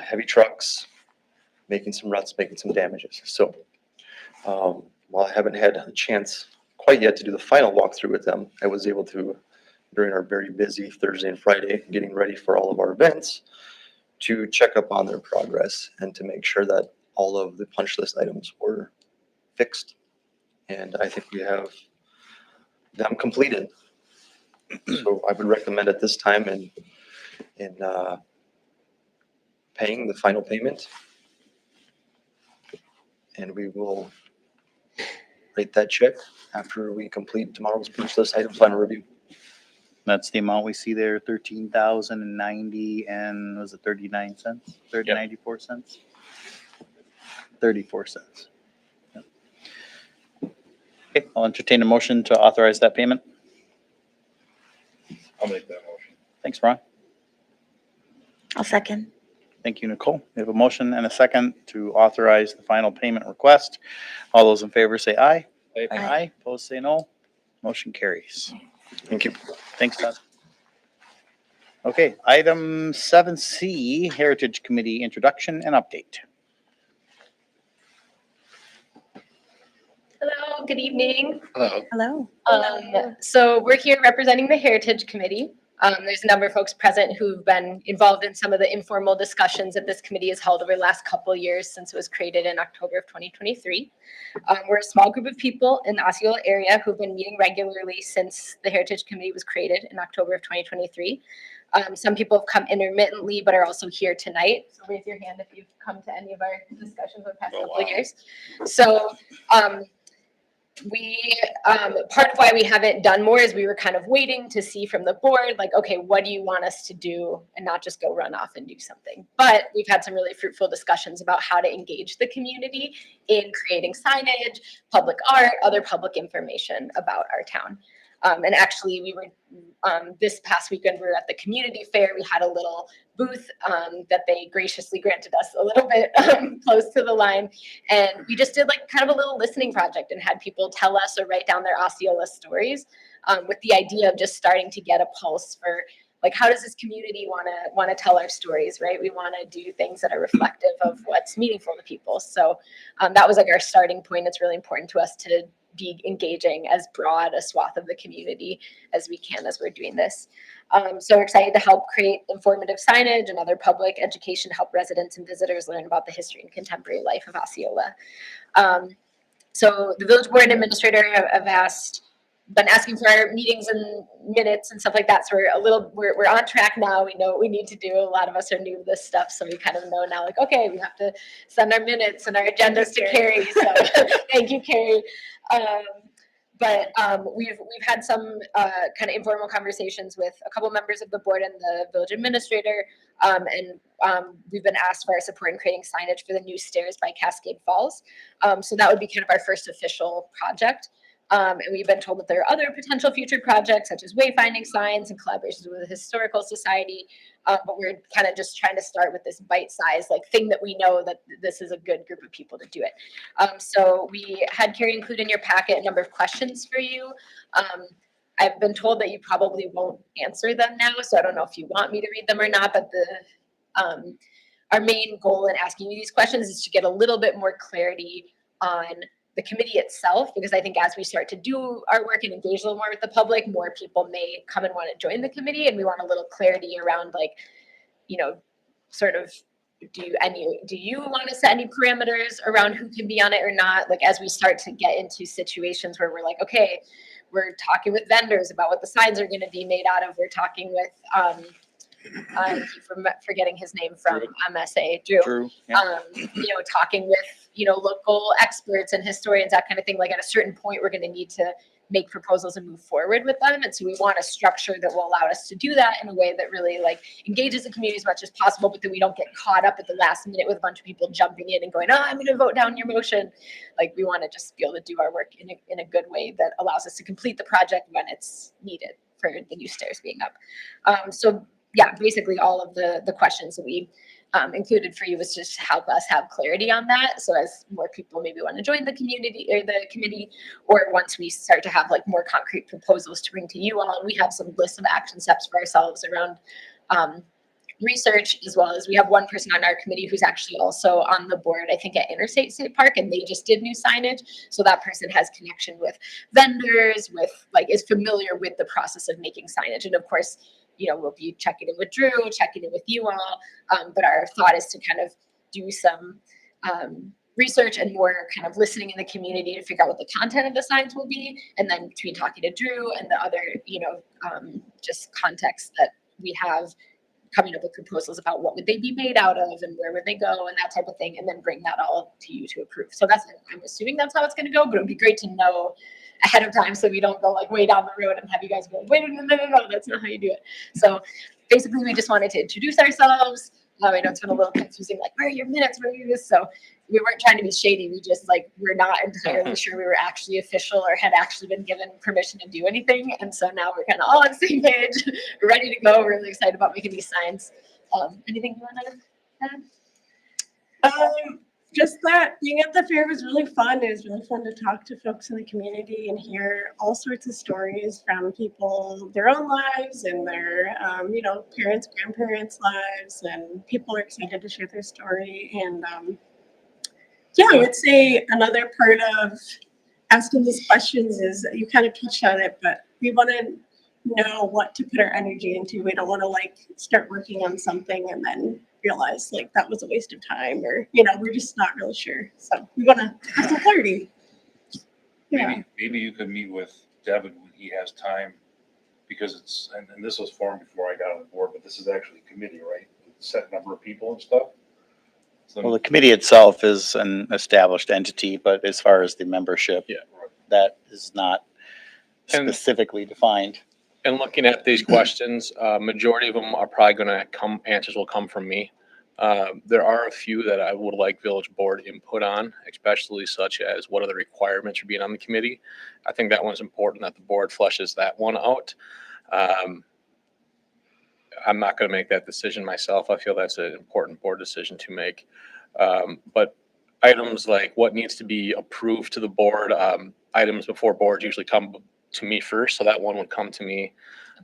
heavy trucks, making some ruts, making some damages. So while I haven't had a chance quite yet to do the final walkthrough with them, I was able to, during our very busy Thursday and Friday, getting ready for all of our events, to check up on their progress and to make sure that all of the punch list items were fixed. And I think we have them completed. So I would recommend at this time in paying the final payment. And we will write that check after we complete tomorrow's punch list item final review. That's the amount we see there, 13,090 and was it 39 cents? 94 cents? 34 cents. Yep. Okay, I'll entertain a motion to authorize that payment. I'll make that motion. Thanks, Ron. I'll second. Thank you, Nicole. We have a motion and a second to authorize the final payment request. All those in favor say aye. Aye. Aye. Opposed, say no. Motion carries. Thank you. Thanks, Todd. Okay, item 7C, Heritage Committee Introduction and Update. Hello, good evening. Hello. So we're here representing the Heritage Committee. There's a number of folks present who've been involved in some of the informal discussions that this committee has held over the last couple of years since it was created in October of 2023. We're a small group of people in the Osceola area who've been meeting regularly since the Heritage Committee was created in October of 2023. Some people have come intermittently, but are also here tonight. So raise your hand if you've come to any of our discussions over the past couple of years. So part of why we haven't done more is we were kind of waiting to see from the board, like, okay, what do you want us to do, and not just go run off and do something. But we've had some really fruitful discussions about how to engage the community in creating signage, public art, other public information about our town. And actually, we were this past weekend, we were at the community fair. We had a little booth that they graciously granted us a little bit close to the line. And we just did like kind of a little listening project and had people tell us or write down their Osceola stories with the idea of just starting to get a pulse for like, how does this community want to tell our stories, right? We want to do things that are reflective of what's meaningful to people. So that was like our starting point. It's really important to us to be engaging as broad a swath of the community as we can as we're doing this. So we're excited to help create informative signage and other public education to help residents and visitors learn about the history and contemporary life of Osceola. So the village board administrator have been asking for our meetings and minutes and stuff like that. So we're on track now. We know what we need to do. A lot of us are new to this stuff, so we kind of know now, like, okay, we have to send our minutes and our agendas to Carrie. So thank you, Carrie. But we've had some kind of informal conversations with a couple members of the board and the village administrator, and we've been asked for our support in creating signage for the new stairs by Cascade Falls. So that would be kind of our first official project. And we've been told that there are other potential future projects such as wayfinding signs and collaborations with the Historical Society. But we're kind of just trying to start with this bite-sized like thing that we know that this is a good group of people to do it. So we had Carrie include in your packet a number of questions for you. I've been told that you probably won't answer them now, so I don't know if you want me to read them or not, but our main goal in asking you these questions is to get a little bit more clarity on the committee itself, because I think as we start to do our work and engage a little more with the public, more people may come and want to join the committee, and we want a little clarity around, like, you know, sort of, do you want to set any parameters around who can be on it or not? Like, as we start to get into situations where we're like, okay, we're talking with vendors about what the signs are going to be made out of. We're talking with, I keep forgetting his name from MSA, Drew. Yeah. You know, talking with, you know, local experts and historians, that kind of thing. Like, at a certain point, we're going to need to make proposals and move forward with them. And so we want a structure that will allow us to do that in a way that really like engages the community as much as possible, but then we don't get caught up at the last minute with a bunch of people jumping in and going, oh, I'm going to vote down your motion. Like, we want to just be able to do our work in a good way that allows us to complete the project when it's needed for the new stairs being up. So yeah, basically all of the questions that we included for you was just help us have clarity on that. So as more people maybe want to join the community or the committee, or once we start to have like more concrete proposals to bring to you all, and we have some lists of action steps for ourselves around research, as well as we have one person on our committee who's actually also on the board, I think, at Interstate State Park, and they just did new signage. So that person has connection with vendors, with like is familiar with the process of making signage. And of course, you know, we'll be checking in with Drew, checking in with you all. But our thought is to kind of do some research and more kind of listening in the community to figure out what the content of the signs will be. And then between talking to Drew and the other, you know, just context that we have, coming up with proposals about what would they be made out of and where would they go and that type of thing, and then bring that all to you to approve. So that's, I'm assuming that's how it's going to go, but it would be great to know ahead of time so we don't go like way down the road and have you guys go, wait, no, that's not how you do it. So basically we just wanted to introduce ourselves, I know it's been a little confusing, like, where are your minutes, where are you this? So we weren't trying to be shady, we just like, we're not entirely sure we were actually official or had actually been given permission to do anything. And so now we're kind of all on the same page, we're ready to go, we're really excited about making these signs. Anything you want to add? Just that being at the fair was really fun. It was really fun to talk to folks in the community and hear all sorts of stories from people, their own lives and their, parents, grandparents' lives, and people are excited to share their story. And I would say another part of asking these questions is you kind of touched on it, but we want to know what to put our energy into. We don't want to start working on something and then realize that was a waste of time, or we're just not really sure. So we want to have some clarity. Yeah. Maybe you could meet with Devin when he has time, because it's, and this was formed before I got on the board, but this is actually a committee, right? Set number of people and stuff. So, Well, the committee itself is an established entity, but as far as the membership, that is not specifically defined. And looking at these questions, majority of them are probably gonna answers will come from me. There are a few that I would like village board input on, especially such as what are the requirements for being on the committee. I think that one's important that the board fleshes that one out. I'm not gonna make that decision myself. I feel that's an important board decision to make. But items like what needs to be approved to the board, items before boards usually come to me first, so that one would come to me.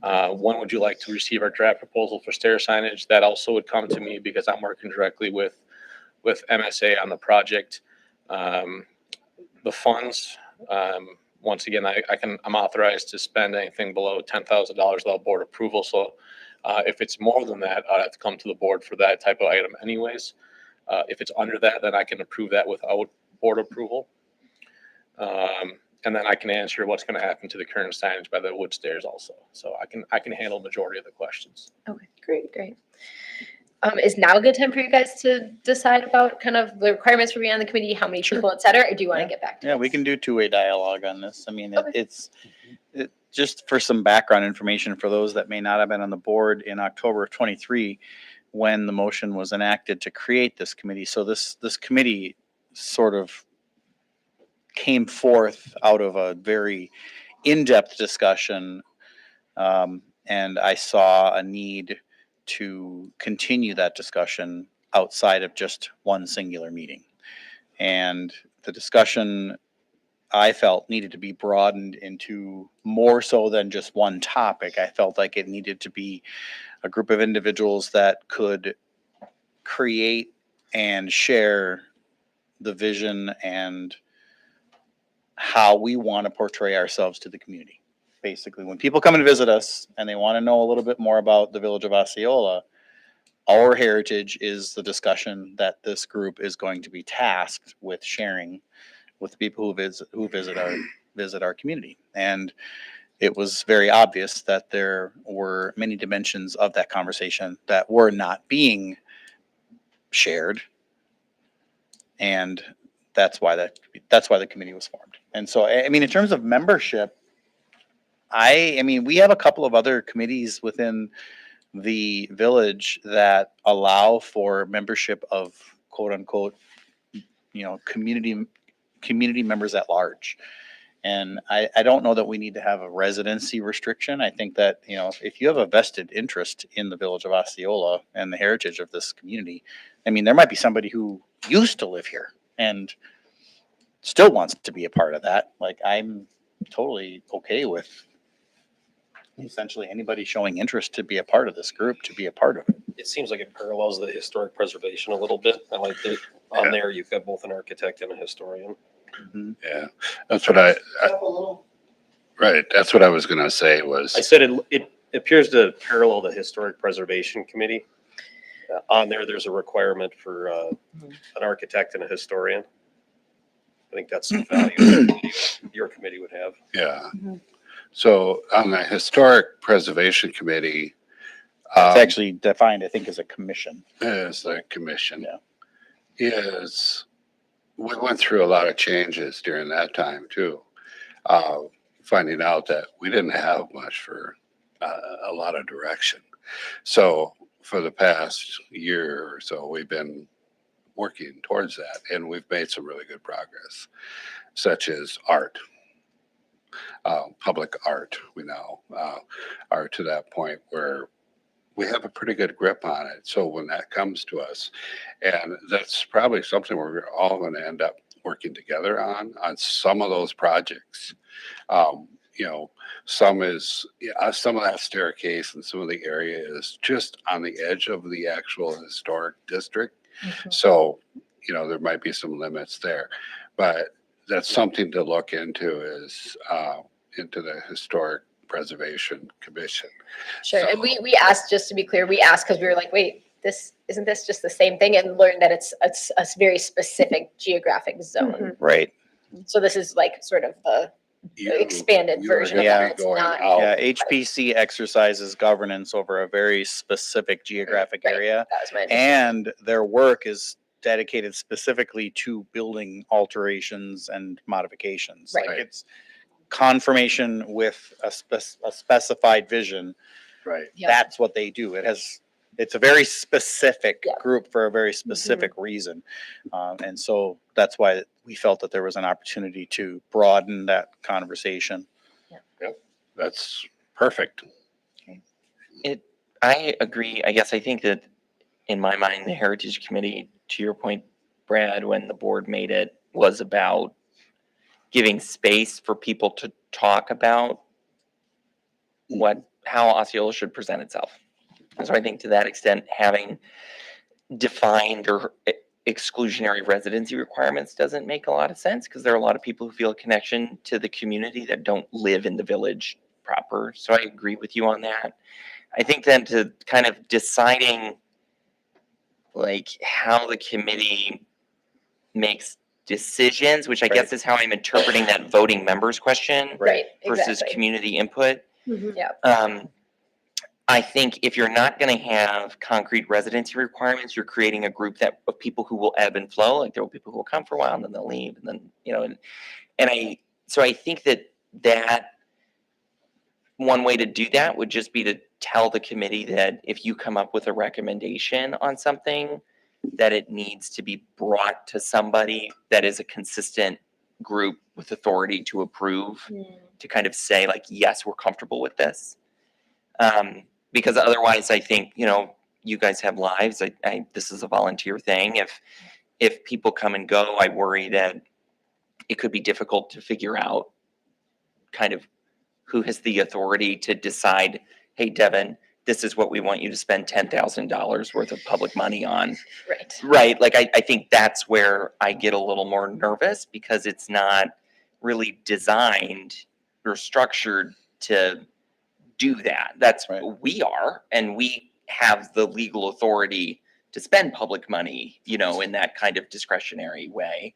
When would you like to receive our draft proposal for stair signage? That also would come to me because I'm working directly with MSA on the project. The funds, once again, I'm authorized to spend anything below $10,000 without board approval. So if it's more than that, I'd have to come to the board for that type of item anyways. If it's under that, then I can approve that without board approval. And then I can answer what's going to happen to the current signage by the wood stairs also. So I can handle majority of the questions. Okay, great. Is now a good time for you guys to decide about kind of the requirements for being on the committee, how many people, et cetera, or do you want to get back to Yeah, us? we can do two-way dialogue on this. I mean, Okay. it's just for some background information for those that may not have been on the board in October of 23, when the motion was enacted to create this committee. So this committee sort of came forth out of a very in-depth discussion, and I saw a need to continue that discussion outside of just one singular meeting. And the discussion, I felt, needed to be broadened into more so than just one topic. I felt like it needed to be a group of individuals that could create and share the vision and how we want to portray ourselves to the community. Basically, when people come and visit us and they want to know a little bit more about the village of Osceola, our heritage is the discussion that this group is going to be tasked with sharing with the people who visit our community. And it was very obvious that there were many dimensions of that conversation that were not being shared, and that's why the committee was formed. And so, I mean, in terms of membership, I mean, we have a couple of other committees within the village that allow for membership of quote unquote, community members at large. And I don't know that we need to have a residency restriction. I think that, if you have a vested interest in the village of Osceola and the heritage of this community, I mean, there might be somebody who used to live here and still wants to be a part of that. Like, I'm totally okay with essentially anybody showing interest to be a part of this group, to be a part of it. It seems like it parallels the historic preservation a little bit. I like that on there, you've got both an architect and a historian. Yeah, that's what right. That's what I was going to say was. I said it appears to parallel the historic preservation committee. On there, there's a requirement for an architect and a historian. I think that's some value your committee would have. Yeah. So on the historic preservation committee, It's actually defined, I think, as a commission. as the commission, Yeah. we went through a lot of changes during that time too. Finding out that we didn't have much for a lot of direction. So for the past year or so, we've been working towards that, and we've made some really good progress, such as art. Public art, we now are to that point where we have a pretty good grip on it. So when that comes to us, and that's probably something we're all going to end up working together on some of those projects. You know, some of that staircase and some of the area is just on the edge of the actual historic district. So, you know, there might be some limits there, but that's something to look into is into the Historic Preservation Commission. Sure, and we asked, just to be clear, we asked because we were like, wait, isn't this just the same thing? And learned that it's a very specific geographic zone. Right. So this is like sort of the expanded version of Yeah. that. It's not, Yeah, HPC exercises governance over a very specific geographic area. that was my understanding. And their work is dedicated specifically to building alterations and modifications. Right. Like it's confirmation with a specified vision. Right. Yeah. That's what they do. It's a very specific Yeah. group for a very specific reason. And so that's why we felt that there was an opportunity to broaden that conversation. That's perfect. I agree. I guess I think that in my mind, the Heritage Committee, to your point, Brad, when the board made it, was about giving space for people to talk about how Osceola should present itself. And so I think to that extent, having defined or exclusionary residency requirements doesn't make a lot of sense because there are a lot of people who feel a connection to the community that don't live in the village proper. So I agree with you on that. I think then to kind of deciding like how the committee makes decisions, which I guess is how I'm interpreting that voting members question Right, versus exactly. community input. Yeah. I think if you're not going to have concrete residency requirements, you're creating a group of people who will ebb and flow. Like there will be people who will come for a while and then they'll leave, and then so I think that one way to do that would just be to tell the committee that if you come up with a recommendation on something, that it needs to be brought to somebody that is a consistent group with authority to approve, to kind of say like, yes, we're comfortable with this. Because otherwise I think, you guys have lives. This is a volunteer thing. If people come and go, I worry that it could be difficult to figure out kind of who has the authority to decide, hey, Devin, this is what we want you to spend $10,000 worth of public money on. Right. Right. Like, I think that's where I get a little more nervous because it's not really designed or structured to do that. That's what we are. And we have the legal authority to spend public money, in that kind of discretionary way.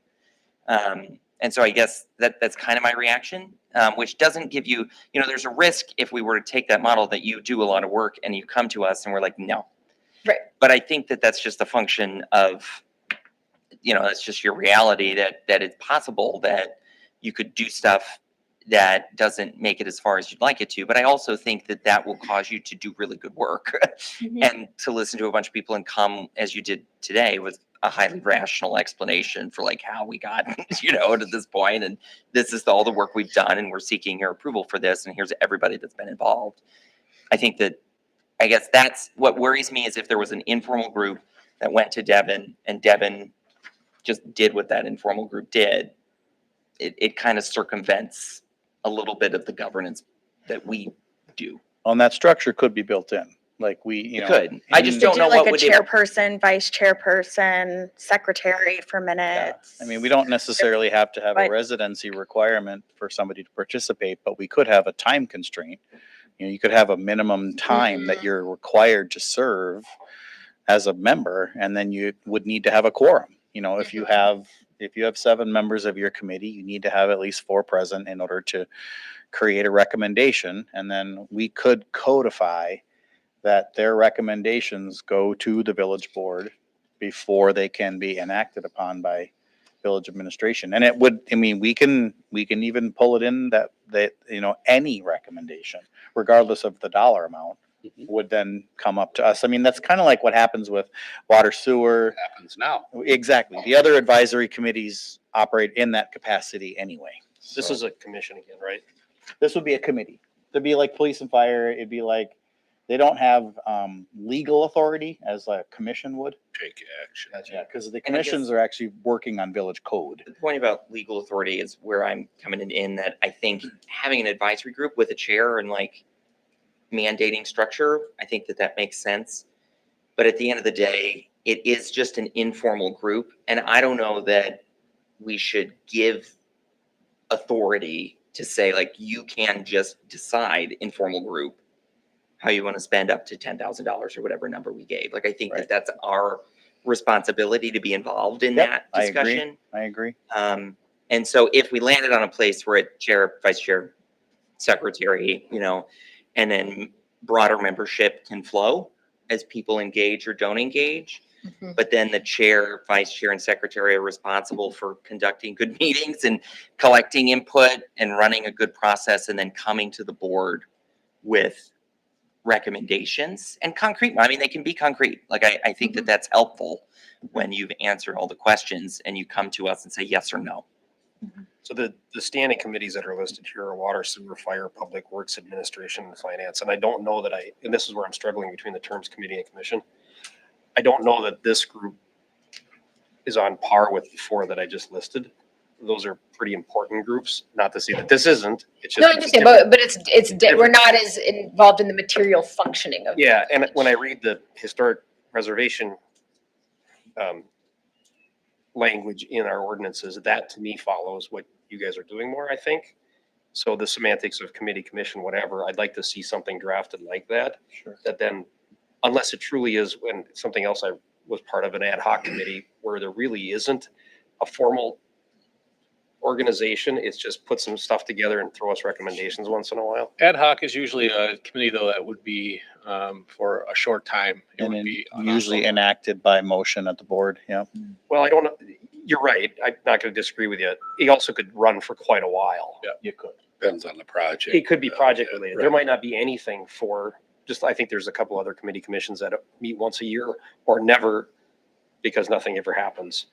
And so I guess that's kind of my reaction, which doesn't give you, there's a risk if we were to take that model that you do a lot of work and you come to us and we're like, no. Right. But I think that that's just a function of, that's just your reality that it's possible that you could do stuff that doesn't make it as far as you'd like it to. But I also think that will cause you to do really good work and to listen to a bunch of people and come, as you did today, with a highly rational explanation for like how we got, to this point. And this is all the work we've done and we're seeking your approval for this. And here's everybody that's been involved. I guess that's what worries me is if there was an informal group that went to Devin and Devin just did what that informal group did. It kind of circumvents a little bit of the governance that we do. And that structure could be built in. Like we, could. I just don't know like what a would chairperson, vice chairperson, secretary for minutes. I mean, we don't necessarily have to have a But- residency requirement for somebody to participate, but we could have a time constraint. You could have a minimum time that you're required to serve as a member, and then you would need to have a quorum. If you have 7 members of your committee, you need to have at least 4 present in order to create a recommendation, and then we could codify that their recommendations go to the village board before they can be enacted upon by village administration. And we can even pull it in that any recommendation, regardless of the dollar amount, would then come up to us. I mean, that's kind of like what happens with water sewer. Happens now. Exactly. The other advisory committees operate in that capacity anyway. This So is a commission again, right? this would be a committee. It'd be like police and fire. It'd be like, they don't have legal authority as a commission would. Take action. Yeah, because the And I commissions guess- are actually working on village code. The point about legal authority is where I'm coming in that I think having an advisory group with a chair and like mandating structure, I think that makes sense. But at the end of the day, it is just an informal group. And I don't know that we should give authority to say like, you can just decide, informal group, how you want to spend up to $10,000 or whatever number we gave. Like, I think that that's our responsibility to be involved in Yep, that I agree. discussion. I agree. And so if we landed on a place where it chair, vice chair, secretary, you know, and then broader membership can flow as people engage or don't engage. But then the chair, vice chair, and secretary are responsible for conducting good meetings and collecting input and running a good process and then coming to the board with recommendations and concrete. I mean, they can be concrete. Like, I think that that's helpful when you've answered all the questions and you come to us and say yes or no. So the standing committees that are listed here are water, sewer, fire, public works, administration, and finance. And I don't know that and this is where I'm struggling between the terms committee and commission. I don't know that this group is on par with the four that I just listed. Those are pretty important groups. Not to say that this isn't. It's just. No, I it's understand, different. but we're not as involved in the material functioning of. Yeah, and when I read the historic preservation language in our ordinances, that to me follows what you guys are doing more, I think. So the semantics of committee, commission, whatever, I'd like to see something drafted like that. Sure. That then, unless it truly is, when something else, I was part of an ad hoc committee where there really isn't a formal organization. It's just put some stuff together and throw us recommendations once in a while. Ad hoc is usually a committee though that would be for a short time. It And would then be usually enacted by motion at the board. Yeah. Well, I don't know. You're right. I'm not going to disagree with you. He also could run for quite a while. Yeah, you could. Depends on the project. It could be project related. There Right. might not be anything for, just, I think there's a couple other committee commissions that meet once a year or never because nothing ever happens.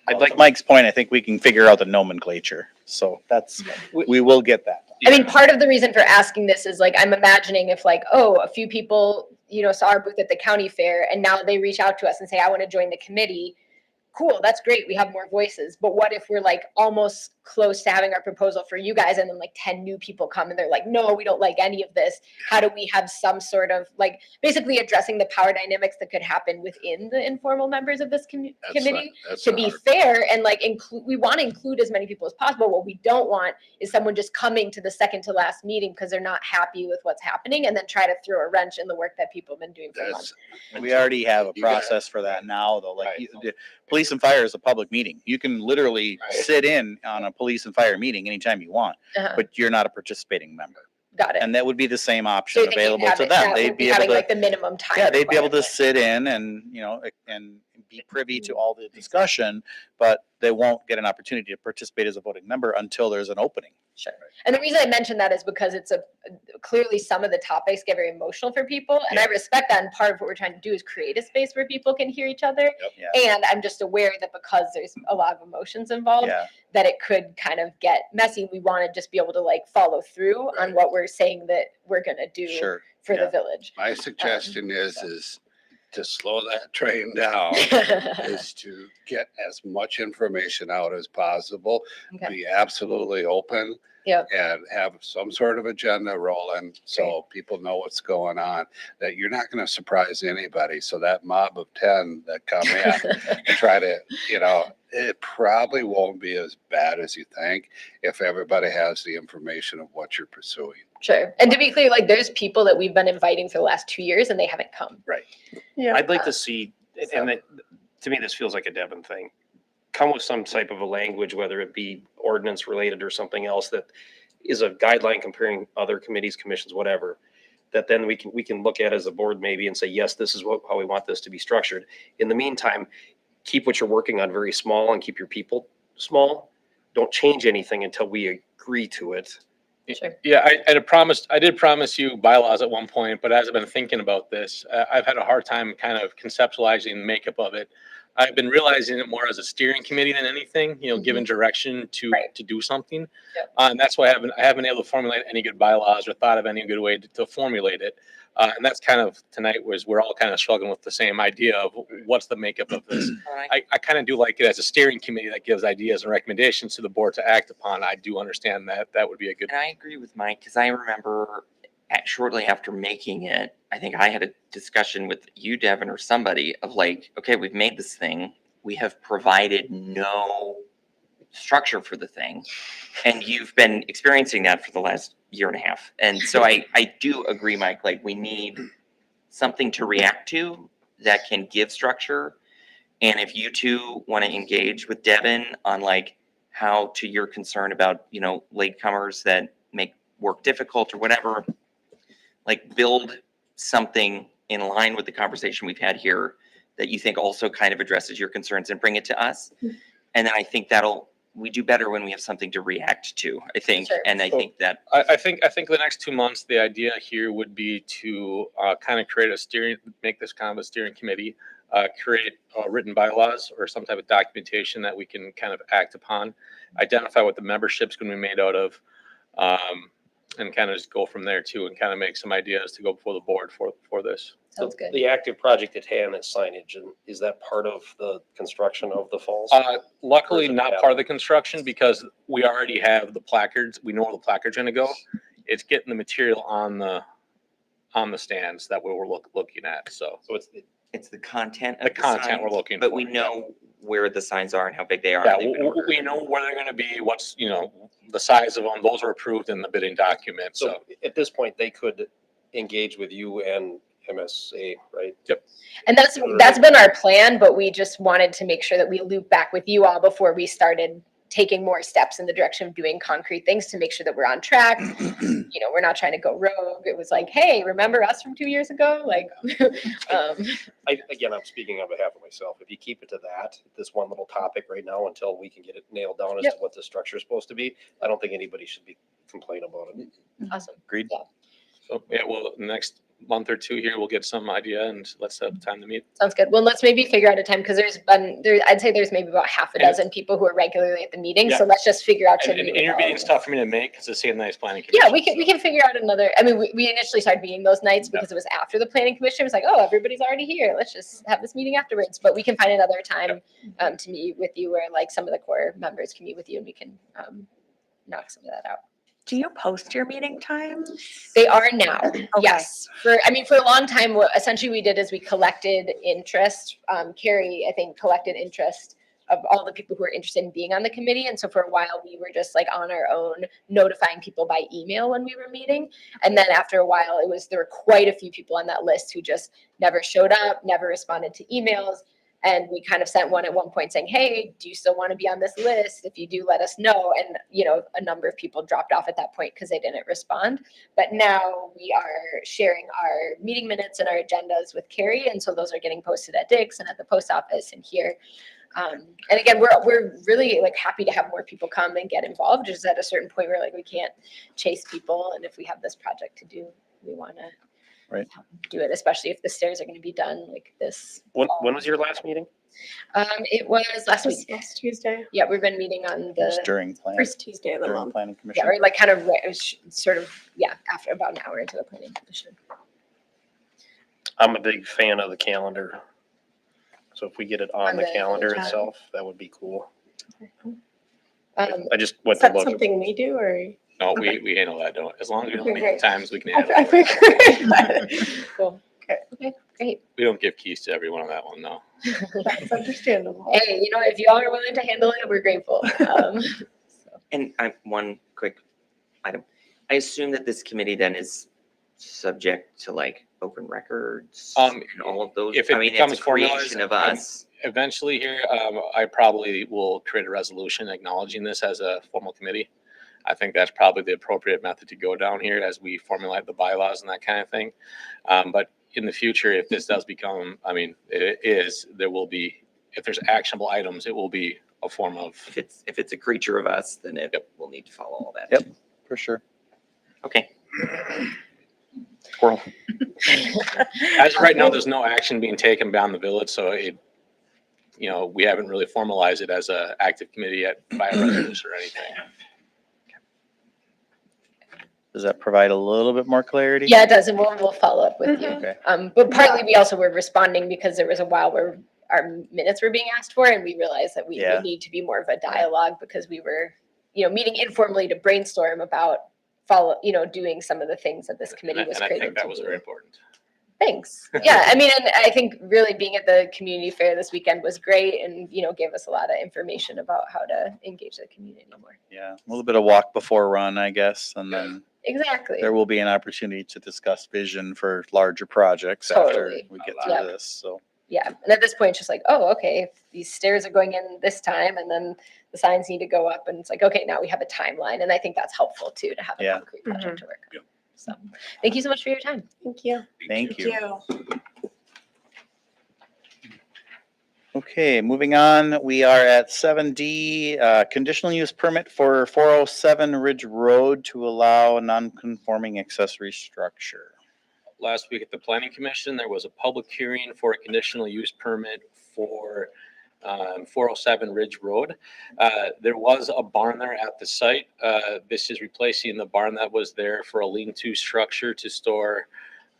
I'd like, To Mike's point, I think we can figure out the nomenclature. So that's, we will get that. I mean, part of the reason for asking this is like, I'm imagining if like, oh, a few people, you know, saw our booth at the county fair and now they reach out to us and say, I want to join the committee. Cool, that's great. We have more voices. But what if we're like almost close to having our proposal for you guys and then like 10 new people come and they're like, no, we don't like any of this. How do we have some sort of like basically addressing the power dynamics that could happen within the informal members of this committee to be fair and like include, we want to include as many people as possible. What we don't want is someone just coming to the second to last meeting because they're not happy with what's happening and then try to throw a wrench in the work that people have been doing for months. We already have a process for that now, though. Like, the police and fire is a public meeting. You can literally sit in on a police and fire meeting anytime you want, but you're not a participating member. Got it. And that would be the same So option you think you'd available have to it- them. that They'd would be able having to, like the minimum time. yeah, they'd be able to requirement. sit in and, you know, and be privy to all the discussion, but they won't get an opportunity to participate as a voting member until there's an opening. Sure. And the reason I mention that is because it's clearly some of the topics get very emotional for people. And I respect that. And part of what we're trying to do is create a space where people can hear each other. Yeah. And I'm just aware that because there's a lot of emotions involved, Yeah. that it could kind of get messy. We want to just be able to like follow through on what we're saying that we're going to do Sure. for Yeah. the village. My suggestion is to slow that train down, is to get as much information out as possible, Okay. be absolutely open. Yep. And have some sort of agenda rolling so people know what's going on, that you're not going to surprise anybody. So that mob of 10 that come in and try to, you know, it probably won't be as bad as you think if everybody has the information of what you're pursuing. Sure. And to be clear, like there's people that we've been inviting for the last 2 years and they haven't come. Right. Yeah. I'd like to see, and to me, this feels like a Devon thing. Come with some type of a language, whether it be ordinance related or something else that is a guideline comparing other committees, commissions, whatever, that then we can look at as a board maybe and say, yes, this is how we want this to be structured. In the meantime, keep what you're working on very small and keep your people small. Don't change anything until we agree to it. Sure. Yeah, I did promise you bylaws at one point, but as I've been thinking about this, I've had a hard time kind of conceptualizing the makeup of it. I've been realizing it more as a steering committee than anything, giving direction to do something. Yep. And that's why I haven't been able to formulate any good bylaws or thought of any good way to formulate it. And that's kind of tonight was we're all kind of struggling with the same idea of what's the makeup of this. I kind of do like it as a steering committee that gives ideas and recommendations to the board to act upon. I do understand that that would be a good. And I agree with Mike, because I remember shortly after making it, I think I had a discussion with you, Devin, or somebody of like, okay, we've made this thing. We have provided no structure for the thing. And you've been experiencing that for the last year and a half. And so I do agree, Mike, like we need something to react to that can give structure. And if you two want to engage with Devin on like how, to your concern about, latecomers that make work difficult or whatever, like build something in line with the conversation we've had here that you think also kind of addresses your concerns and bring it to us. And then I think we do better when we have something to react to, I think. Sure. And I think that I think the next 2 months, the idea here would be to kind of make this kind of a steering committee, create written bylaws or some type of documentation that we can kind of act upon, identify what the membership's going to be made out of, and kind of just go from there too, and kind of make some ideas to go before the board for this. Sounds good. The active project at hand is signage, and is that part of the construction of the falls? Luckily, Or is it not part of the construction because we already have the placards. We know where the placards are going to go. It's getting the material on the stands that we're looking at. So it's the content of the content signs, we're looking but for. we know where the signs are and how big they are. Yeah, and they've been ordered. we know where they're going to be. What's the size of them. Those are approved in the bidding document. So at this point, they could engage with you and MSA, right? Yep. And that's been our plan, but we just wanted to make sure that we loop back with you all before we started taking more steps in the direction of doing concrete things to make sure that we're on track. We're not trying to go rogue. It was like, hey, remember us from 2 years ago? Like, Again, I'm speaking on behalf of myself. If you keep it to this one little topic right now until we can get it nailed down as to what the structure is supposed to be, I don't think anybody should be complaining about it. Awesome. Agreed. Yeah. So next month or two here, we'll get some idea and let's have time to meet. Sounds good. Well, let's maybe figure out a time because I'd say there's maybe about half a dozen people who are regularly at the meeting. Yeah. So let's just figure out. And interviewing's tough for me to make because it's the same nice planning commission. Yeah, we can figure out another. I mean, we initially started meeting those nights because it was after the planning commission. It was like, oh, everybody's already here. Let's just have this meeting afterwards. But we can find another time to meet with you where like some of the core members can meet with you and we can knock some of that out. Do you post your meeting times? They are now. Yes. For a long time, what essentially we did is we collected interest. Carrie, I think, collected interest of all the people who were interested in being on the committee. And so for a while, we were just like on our own, notifying people by email when we were meeting. And then after a while, there were quite a few people on that list who just never showed up, never responded to emails. And we kind of sent one at one point saying, hey, do you still want to be on this list? If you do, let us know. And, a number of people dropped off at that point because they didn't respond. But now we are sharing our meeting minutes and our agendas with Carrie. And so those are getting posted at Dick's and at the post office and here. And again, we're really like happy to have more people come and get involved. Just at a certain point where like we can't chase people. And if we have this project to do, we want to do it, especially if the stairs are going to be done like this. When was your last meeting? It was last week. Last Tuesday. Yeah, we've been meeting on the During planning. First Tuesday of the month. Planning commission. or like kind of sort of after about an hour into the planning commission. I'm a big fan of the calendar. So if we get it on the calendar agenda. itself, that would be cool. Um, I just went Is to that look. something we do or? No, Okay. we handle that. Don't. As long as we don't Okay, meet great. times, we can handle I it. figured. Cool. Okay, great. We don't give keys to everyone on that one, no. That's understandable. Hey, if you all are willing to handle it, we're grateful. And one quick item. I assume that this committee then is subject to like open records and all of those. If it it's becomes a creation formalized, of us. Eventually here, I probably will create a resolution acknowledging this as a formal committee. I think that's probably the appropriate method to go down here as we formulate the bylaws and that kind of thing. But in the future, if this does become, there will be, if there's actionable items, it will be a form of. If it's a creature of us, then it will need to follow all that. Yep, for sure. Okay. Squirrel. As of right now, there's no action being taken beyond the village, so it, you know, we haven't really formalized it as a active committee yet by a resolution or anything. Does that provide a little bit more clarity? Yeah, it does, and we'll follow up with you. Okay. But partly we also were responding because there was a while where our minutes were being asked for, and we realized that we Yeah. would need to be more of a dialogue because we were, meeting informally to brainstorm about doing some of the things that this committee was And I created think that to was do. very important. Thanks. Yeah, I mean, and I think really being at the community fair this weekend was great and, gave us a lot of information about how to engage the community more. Yeah, a little bit of walk before run, I guess, and then Exactly. there will be an opportunity to discuss vision for larger projects after Totally. we get Yep. through this, so. Yeah, and at this point, it's just like, oh, okay, if these stairs are going in this time and then the signs need to go up and it's like, okay, now we have a timeline. And I think that's helpful too, to have a Yeah. concrete project to work on. So thank you so much for your time. Thank you. Thank you. Okay, moving on, we are at 7D, conditional use permit for 407 Ridge Road to allow a non-conforming accessory structure. Last week at the planning commission, there was a public hearing for a conditional use permit for 407 Ridge Road. There was a barn there at the site. This is replacing the barn that was there for a lean-to structure to store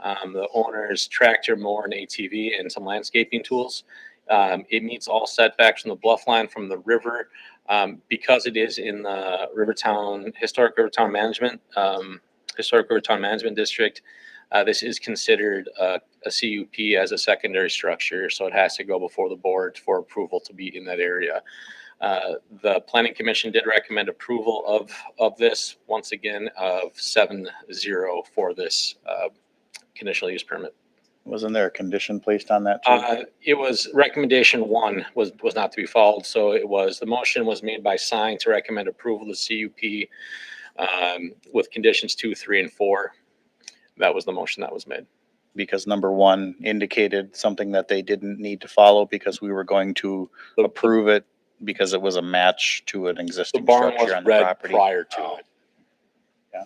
the owner's tractor, mower, and ATV, and some landscaping tools. It meets all setbacks from the bluff line from the river. Because it is in the Historic Rivertown Management District, this is considered a CUP as a secondary structure, so it has to go before the board for approval to be in that area. The planning commission did recommend approval of this, once again, of 7-0 for this conditional use permit. Wasn't there a condition placed on that too? It was recommendation 1 was not to be followed, so the motion was made by Sign to recommend approval of CUP with conditions 2, 3, and 4. That was the motion that was made. Because number 1 indicated something that they didn't need to follow because we were going to approve it because it was a match to an The existing barn was structure on the read property. prior to it. Yeah.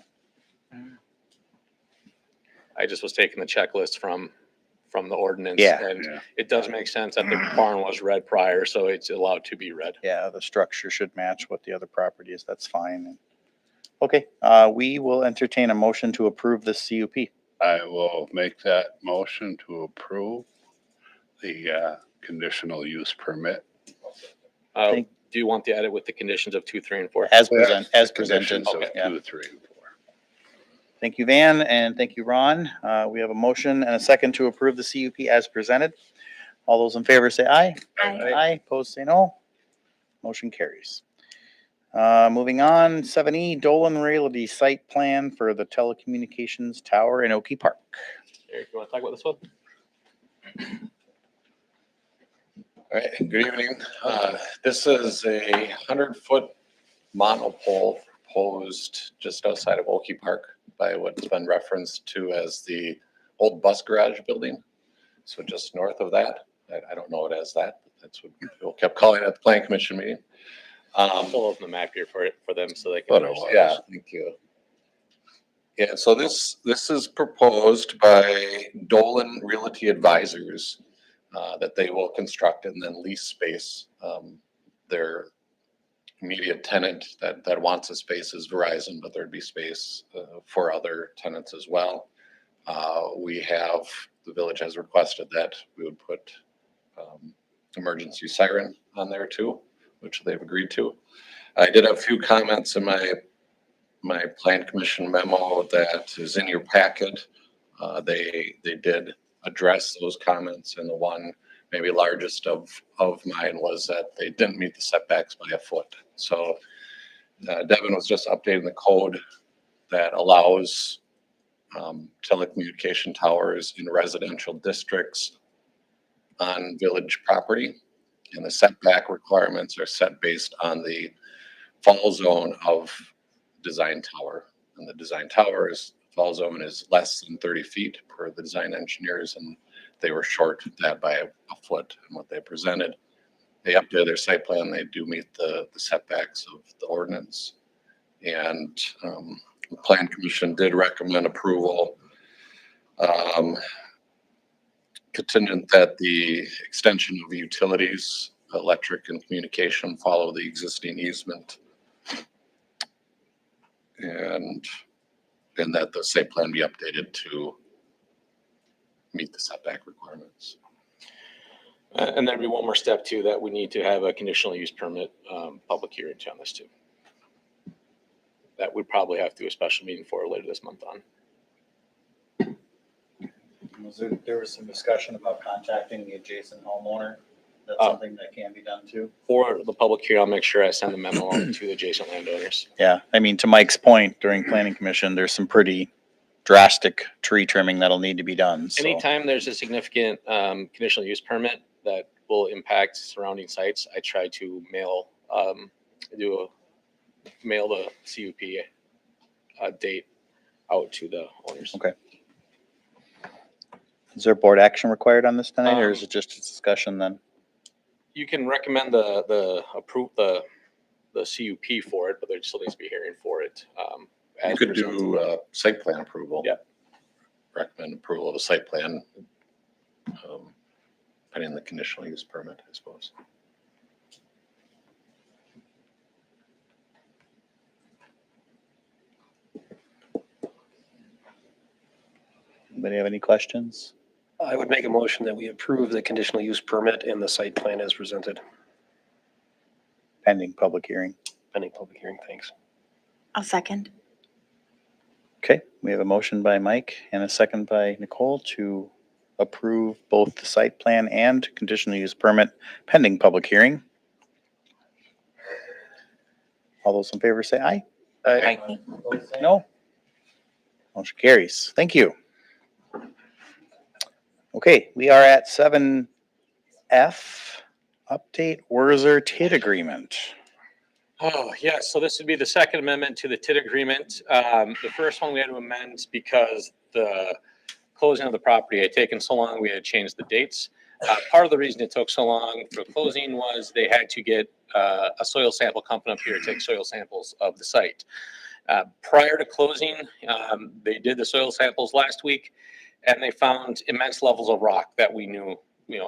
I just was taking the checklist from the ordinance. Yeah. And it does make sense that the barn was read prior, so it's allowed to be read. Yeah, the structure should match what the other property is. That's fine. Okay, we will entertain a motion to approve this CUP. I will make that motion to approve the conditional use permit. Do you want the edit with the conditions of 2, 3, and 4? As presented. Conditions of Yeah. 2, 3, and 4. Thank you, Van, and thank you, Ron. We have a motion and a second to approve the CUP as presented. All those in favor say aye. Aye. Aye, opposed say no. Motion carries. Moving on, 7E, Dolan Realty Site Plan for the Telecommunications Tower in Oki Park. Eric, you want to talk about this one? All right, good evening. This is a 100-foot monopole proposed just outside of Oki Park by what's been referenced to as the old bus garage building. So just north of that. I don't know it as that, but that's what people kept calling it at the Plan Commission meeting. I'll open the map here for them so they can understand. Yeah, thank you. Yeah, so this is proposed by Dolan Realty Advisors that they will construct and then lease space. Their immediate tenant that wants a space is Verizon, but there'd be space for other tenants as well. The village has requested that we would put emergency siren on there too, which they've agreed to. I did have a few comments in my plan commission memo that is in your packet. They did address those comments, and the one maybe largest of mine was that they didn't meet the setbacks by a foot. So Devin was just updating the code that allows telecommunication towers in residential districts on village property. And the setback requirements are set based on the fall zone of design tower. And the design tower's fall zone is less than 30 feet per the design engineers, and they were short that by a foot in what they presented. They updated their site plan. They do meet the setbacks of the ordinance. And Plan Commission did recommend approval. Contingent that the extension of the utilities, electric and communication follow the existing easement. And that the site plan be updated to meet the setback requirements. And there'd be one more step too, that we need to have a conditional use permit, public hearing on this too. That would probably have to do a special meeting for later this month on. There was some discussion about contacting the adjacent homeowner. That's Oh. something that can be done too. For the public hearing, I'll make sure I send the memo out to the adjacent landowners. Yeah, I mean, to Mike's point, during planning commission, there's some pretty drastic tree trimming that'll need to be done, so. Anytime there's a significant conditional use permit that will impact surrounding sites, I try to mail the CUP date out to the owners. Okay. Is there board action required on this tonight, or is it just a discussion then? You can recommend the CUP for it, but there still needs to be a hearing for it. You could do site plan approval. Yeah. Recommend approval of a site plan. Pending the conditional use permit, I suppose. Anybody have any questions? I would make a motion that we approve the conditional use permit and the site plan as presented, Pending public hearing. pending public hearing. Thanks. I'll second. Okay, we have a motion by Mike and a second by Nicole to approve both the site plan and conditional use permit pending public hearing. All those in favor say aye. Aye. No? Motion carries. Thank you. Okay, we are at 7F, update Wurzer TID agreement. Oh, yeah, so this would be the second amendment to the TID agreement. The first one we had to amend because the closing of the property had taken so long, we had changed the dates. Part of the reason it took so long for closing was they had to get a soil sample company up here to take soil samples of the site. Prior to closing, they did the soil samples last week, and they found immense levels of rock that we knew,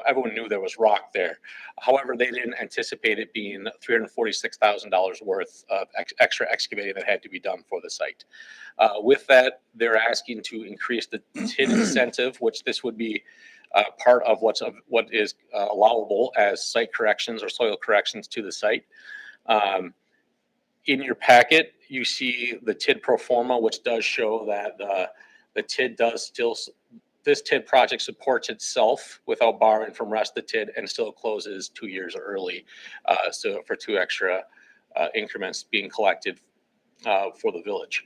everyone knew there was rock there. However, they didn't anticipate it being $346,000 worth of extra excavating that had to be done for the site. With that, they're asking to increase the TID incentive, which this would be part of what is allowable as site corrections or soil corrections to the site. In your packet, you see the TID pro forma, which does show that the TID does still, this TID project supports itself without borrowing from rest of the TID and still closes 2 years early. So for 2 extra increments being collected for the village.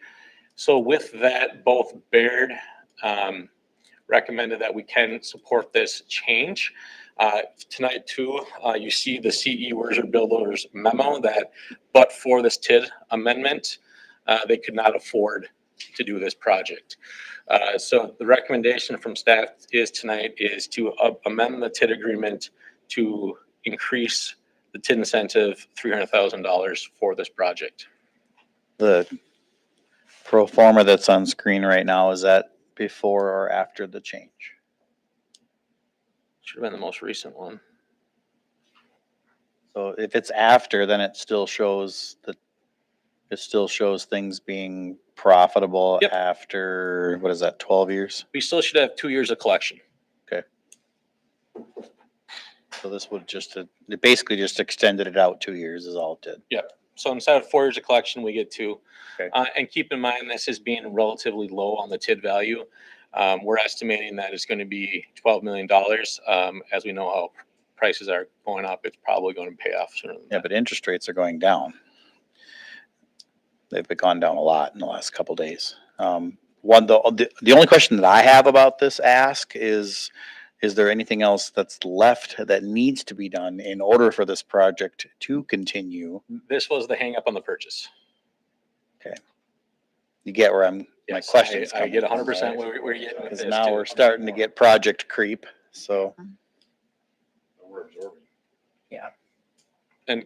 So with that, both Baird recommended that we can support this change. Tonight too, you see the CE Wurzer Builders memo that, but for this TID amendment, they could not afford to do this project. So the recommendation from staff is tonight is to amend the TID agreement to increase the TID incentive $300,000 for this project. The pro forma that's on screen right now, is that before or after the change? Should have been the most recent one. So if it's after, then it still shows things being profitable Yep. after, what is that, 12 years? We still should have 2 years of collection. Okay. So this would it basically just extended it out 2 years is all it did. Yep. So instead of 4 years of collection, we get 2. Okay. And keep in mind, this is being relatively low on the TID value. We're estimating that it's going to be $12 million. As we know how prices are going up, it's probably going to pay off sooner than Yeah, but interest rates are going down. They've gone down a lot in the last couple days. The only question that I have about this ask is there anything else that's left that needs to be done in order for this project to continue? This was the hang up on the purchase. Okay. You get where my Yes, question's I get coming from, 100% right? where you're getting with Because this now too. we're starting to get project creep, so. We're absorbing. And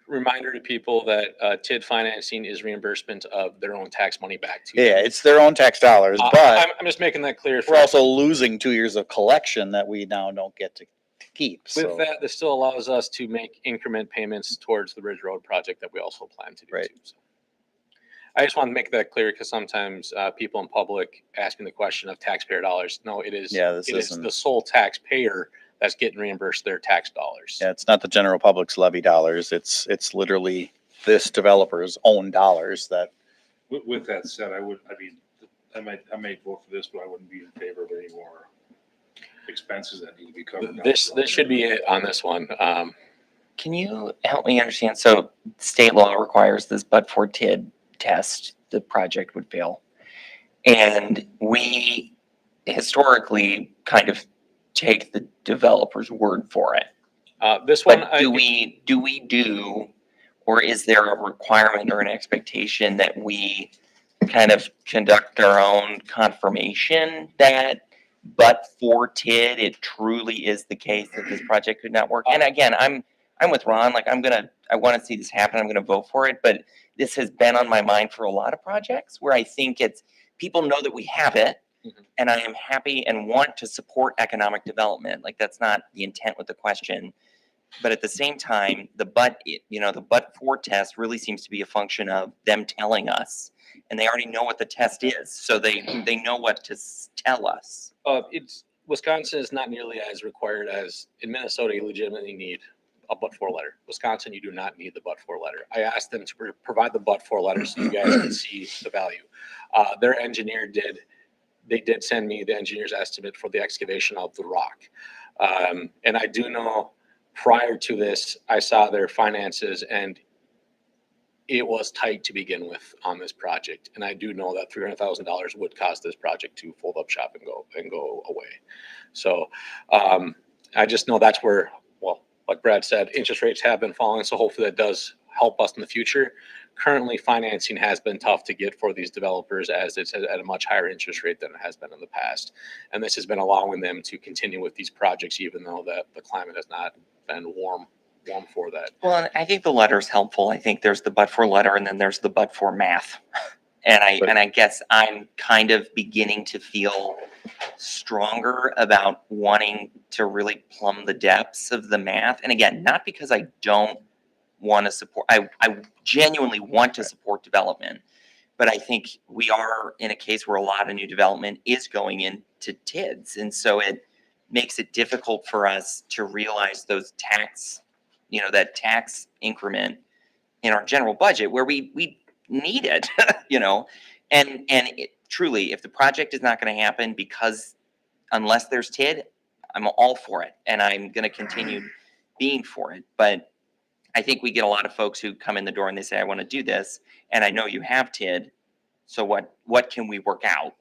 reminder to people that TID financing is reimbursement of their own tax money back to Yeah, them. it's their own tax dollars, but I'm just making that clear. we're also losing 2 years of collection that we now don't get to keep. With So, that, this still allows us to make increment payments towards the Ridge Road project that we also plan to do Right. too. So I just want to make that clear because sometimes people in public asking the question of taxpayer dollars. No, it is. Yeah, this it is isn't- the sole taxpayer that's getting reimbursed their tax dollars. yeah, it's not the general public's levy dollars. It's literally this developer's own dollars that, With that said, I might vote for this, but I wouldn't be in favor of any more expenses that need to be covered. This should be it on this one. Can you help me understand? So state law requires this but for TID test, the project would fail. And we historically kind of take the developer's word for it. This one, But do we do, or is there a requirement or an expectation that we kind of conduct our own confirmation that but for TID, it truly is the case that this project could not work? And again, I'm with Ron, like I want to see this happen. I'm going to vote for it, but this has been on my mind for a lot of projects where I think people know that we have it. And I am happy and want to support economic development. Like that's not the intent with the question. But at the same time, the but for test really seems to be a function of them telling us, and they already know what the test is. So they know what to tell us. Wisconsin is not nearly as required as in Minnesota. You legitimately need a but-for letter. Wisconsin, you do not need the but-for letter. I asked them to provide the but-for letter so you guys can see the value. Their engineer did. They did send me the engineer's estimate for the excavation of the rock. And I do know prior to this, I saw their finances and it was tight to begin with on this project. And I do know that $300,000 would cost this project to fold up shop and go away. So I just know that's where, well, like Brad said, interest rates have been falling. So hopefully that does help us in the future. Currently, financing has been tough to get for these developers as it's at a much higher interest rate than it has been in the past. And this has been allowing them to continue with these projects, even though that the climate has not been warm for that. Well, and I think the letter is helpful. I think there's the but for letter and then there's the but for math. And I guess I'm kind of beginning to feel stronger about wanting to really plumb the depths of the math. And again, not because I don't want to support, I genuinely want to support development, but I think we are in a case where a lot of new development is going into TIDs. And so it makes it difficult for us to realize those tax, that tax increment in our general budget where we need it, and truly, if the project is not going to happen unless there's TID, I'm all for it. And I'm going to continue being for it. But I think we get a lot of folks who come in the door and they say, I want to do this. And I know you have TID. So what can we work out?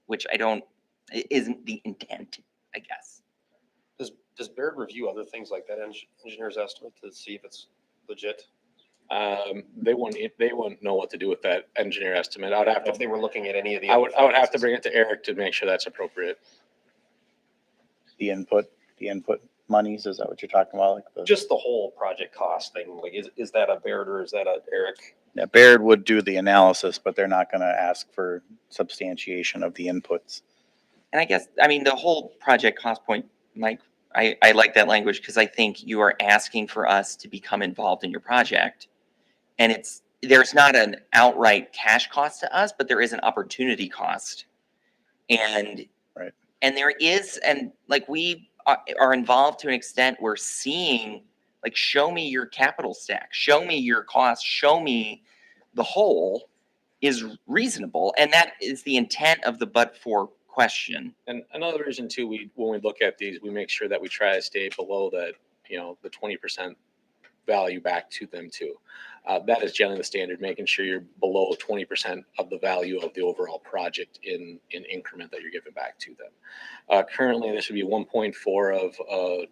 Which isn't the intent, I guess. Does Baird review other things like that engineer's estimate to see if it's legit? They wouldn't know what to do with that engineer estimate. I would have to. If they were looking at any of the. I would have to bring it to Eric to make sure that's appropriate. the input monies, is that what you're talking about? Like Just the whole project cost thing. Like, is that a Baird or is that a Eric? yeah, Baird would do the analysis, but they're not going to ask for substantiation of the inputs. And I guess, the whole project cost point, Mike, I like that language because I think you are asking for us to become involved in your project. And there's not an outright cash cost to us, but there is an opportunity cost. And right. And there is, and like we are involved to an extent we're seeing, like, show me your capital stack, show me your costs, show me the whole is reasonable. And that is the intent of the but for question. And another reason too, when we look at these, we make sure that we try to stay below that, the 20% value back to them too. That is generally the standard, making sure you're below 20% of the value of the overall project in increment that you're giving back to them. Currently, this would be 1.4 of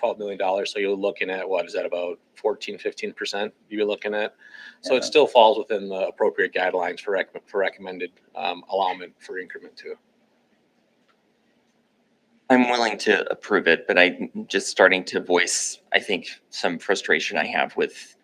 $12 million. So you're looking at, what is that, about 14-15% you're looking at? So it still falls within the appropriate guidelines for recommended allowment for increment too. I'm willing to approve it, but I'm just starting to voice, I think, some frustration I have with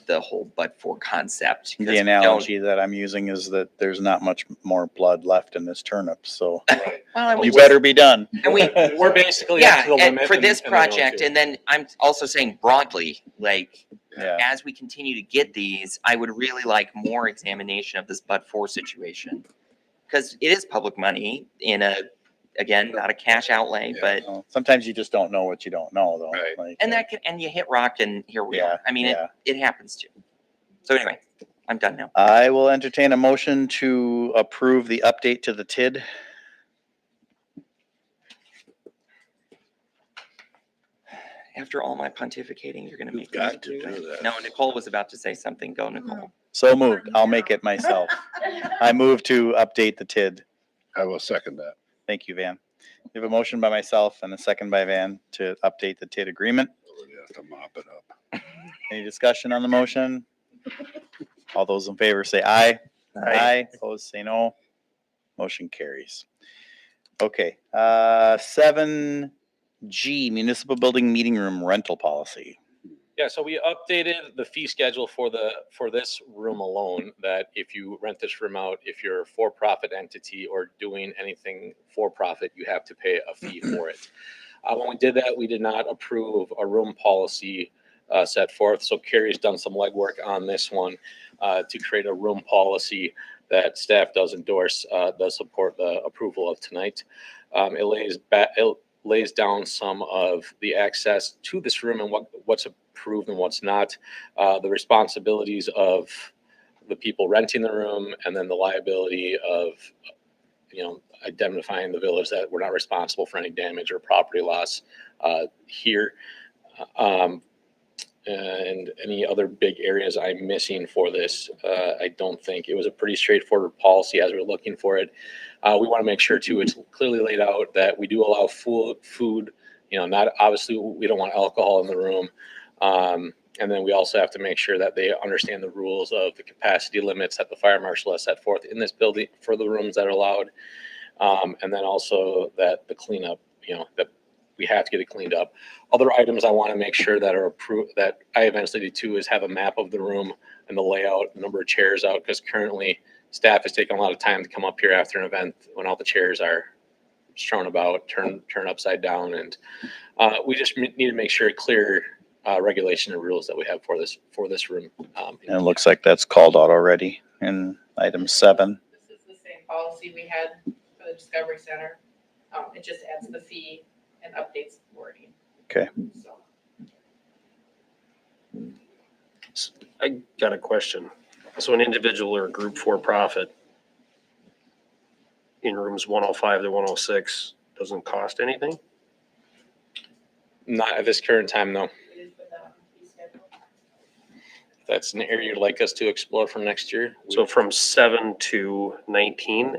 the whole but-for concept. 'cause The we don't- analogy that I'm using is that there's not much more blood left in this turnip, so Well, and we you just- better be done. And we, We're basically up yeah, to the and limit. for this and they don't project, too. and then I'm also saying broadly, like, Yeah. as we continue to get these, I would really like more examination of this but-for situation. Because it is public money in a, again, not a cash outlay, but, Well, sometimes you just don't know what you don't know, though. Right. Like, and that can, and you hit rock and here we Yeah, are. I mean, yeah. it happens too. So anyway, I'm done now. I will entertain a motion to approve the update to the TID. After all my pontificating, you're gonna make me Got to do do it. that. No, Nicole was about to say something. Go, Nicole. So moved. I'll make it myself. I move to update the TID. I will second that. Thank you, Van. We have a motion by myself and a second by Van to update the TID agreement. You have to mop it up. Any discussion on the motion? All those in favor say aye. Aye. Opposed, say no. Motion carries. Okay, 7G, municipal building meeting room rental policy. Yeah, so we updated the fee schedule for this room alone, that if you rent this room out, if you're a for-profit entity or doing anything for-profit, you have to pay a fee for it. When we did that, we did not approve a room policy set forth. So Carrie's done some legwork on this one to create a room policy that staff does endorse, does support the approval of tonight. It lays down some of the access to this room and what's approved and what's not, the responsibilities of the people renting the room, and then the liability of, identifying the village that we're not responsible for any damage or property loss here. And any other big areas I'm missing for this, I don't think. It was a pretty straightforward policy as we're looking for it. We want to make sure too, it's clearly laid out that we do allow food, not obviously we don't want alcohol in the room. And then we also have to make sure that they understand the rules of the capacity limits that the fire marshal has set forth in this building for the rooms that are allowed. And then also that the cleanup, that we have to get it cleaned up. Other items I want to make sure that are approved, that I eventually do too, is have a map of the room and the layout, the number of chairs out, because currently staff is taking a lot of time to come up here after an event when all the chairs are strewn about, turn upside down. And we just need to make sure clear regulation and rules that we have for this room. And it looks like that's called out already in item 7. This is the same policy we had for the Discovery Center. It just adds the fee and updates the wording. Okay. So. I got a question. So an individual or a group for profit in rooms 105 to 106 doesn't cost anything? Not at this current time, no. It is with the fee schedule. If that's an area you'd like us to explore for next year. So from 7 to 19,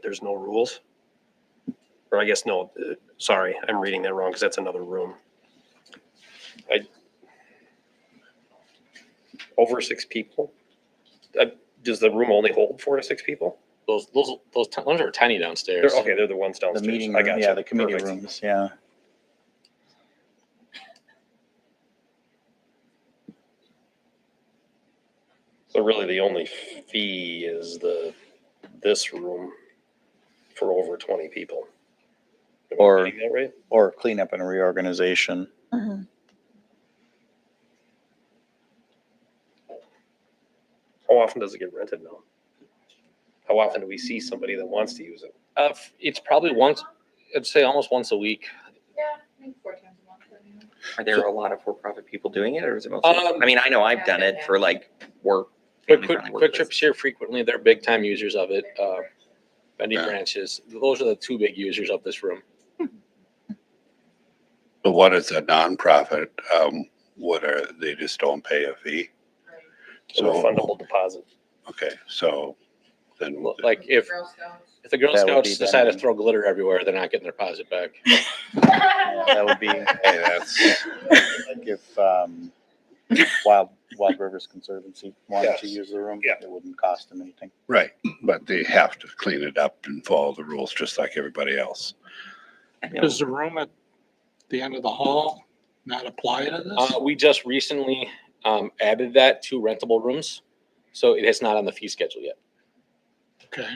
there's no rules? Or I guess, no, sorry, I'm reading that wrong because that's another room. Over 6 people? Does the room only hold 4 to 6 people? Those ones are tiny downstairs. Okay, they're the ones The downstairs. meeting I room, got yeah, you. the committee Perfect. rooms, yeah. So really the only fee is this room for over 20 people. Am I Or- reading that right? Or cleanup and reorganization. How often does it get rented now? How often do we see somebody that wants to use it? It's probably once, I'd say almost once a week. Yeah, maybe 4 times a month. I mean. Are there a lot of for-profit people doing it, or is it mostly? Um, I mean, I know I've done it for like work. Quick family-friendly work trips here frequently. They're big time users of it. Vending Yeah. branches. Those are the two big users of this room. But what is a nonprofit? They just don't pay a fee? So refundable deposit. Okay, so then. Like if Girl Scouts. the Girl That would Scouts be decide to vending. throw glitter everywhere, they're not getting their deposit back. Yeah, that would be Hey, that's, like if Wild Rivers Conservancy wanted to Yes. use the room, Yeah. it wouldn't cost them anything. right, but they have to clean it up and follow the rules just like everybody else. know. Does the room at the end of the hall not apply to this? We just recently added that to rentable rooms, so it is not on the fee schedule yet. Okay,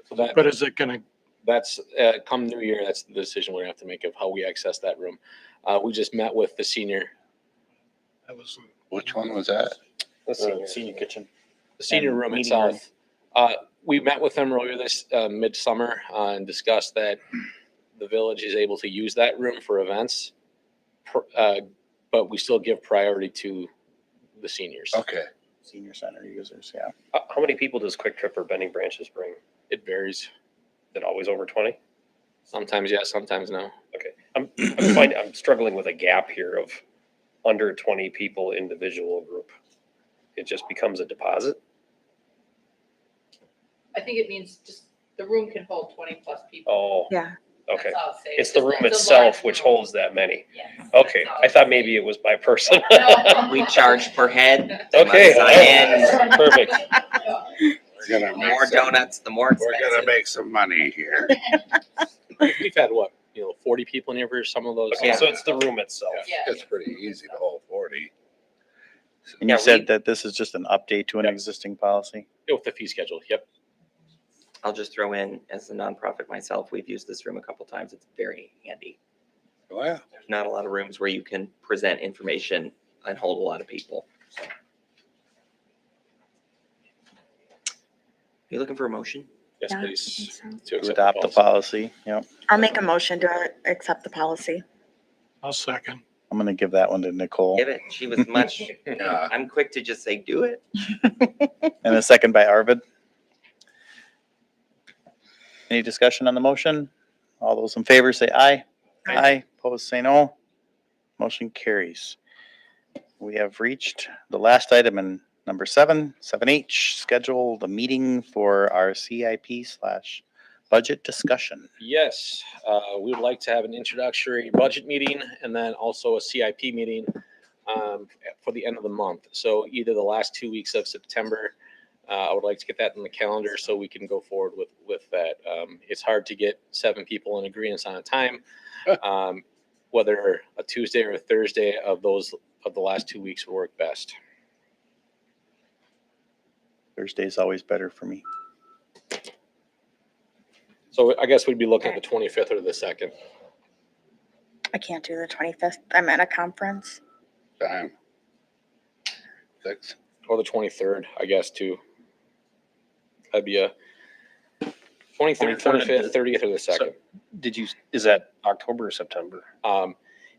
So that, but is it gonna, that's, come New Year, that's the decision we're gonna have to make of how we access that room. We just met with the senior, that was, Which one was that? Let's see here. Senior kitchen. the senior And room meeting room. itself. We met with them earlier this midsummer and discussed that the village is able to use that room for events, but we still give priority to the seniors. Okay. Senior center users, yeah. How many people does Quick Trip or Bending Branches bring? It varies. Is it always over 20? Sometimes yes, sometimes no. Okay, I'm struggling with a gap here of under 20 people individual group. It just becomes a deposit? I think it means just the room can hold 20 plus people. Oh, Yeah. okay. That's all it's saying. It's the room It's a itself large which room. holds that many. Yes, Okay, that's all I thought it's maybe it was by person. We charge per head. Okay, Sign in. perfect. We're gonna The make more some, donuts, the more we're gonna expensive. make some money here. We've had what, 40 people in here for some of those. Okay, so it's the room itself. Yeah. It's pretty easy to hold 40. And you Yeah, said we- that this is just an update to an Yep. existing policy? Yeah, with the fee schedule, yep. I'll just throw in, as a nonprofit myself, we've used this room a couple times. It's very handy. Oh, yeah. There's not a lot of rooms where you can present information and hold a lot of people. So. You looking for a motion? Yes, Yeah, I please. think so. To To accept adopt the policy, yep. I'll make a motion to accept the policy. I'll second. I'm gonna give that one to Nicole. Give it. She was much, Yeah. I'm quick to just say, do it. And a second by Arvid. Any discussion on the motion? All those in favor say aye. Aye. Opposed, say no. Motion carries. We have reached the last item in number 7H, schedule the meeting for our CIP/budget discussion. Yes, we would like to have an introductory budget meeting and then also a CIP meeting for the end of the month. So either the last 2 weeks of September, I would like to get that in the calendar so we can go forward with that. It's hard to get 7 people in agreement on a time. Whether a Tuesday or a Thursday of the last 2 weeks would work best. Thursday's always better for me. So I guess we'd be looking at the 25th or the 2nd. I can't do the 25th. I'm at a conference. Time. 6. Or the 23rd, I guess, too. That'd be a 23rd, 25th, 30th, or the 2nd. Is that October or September?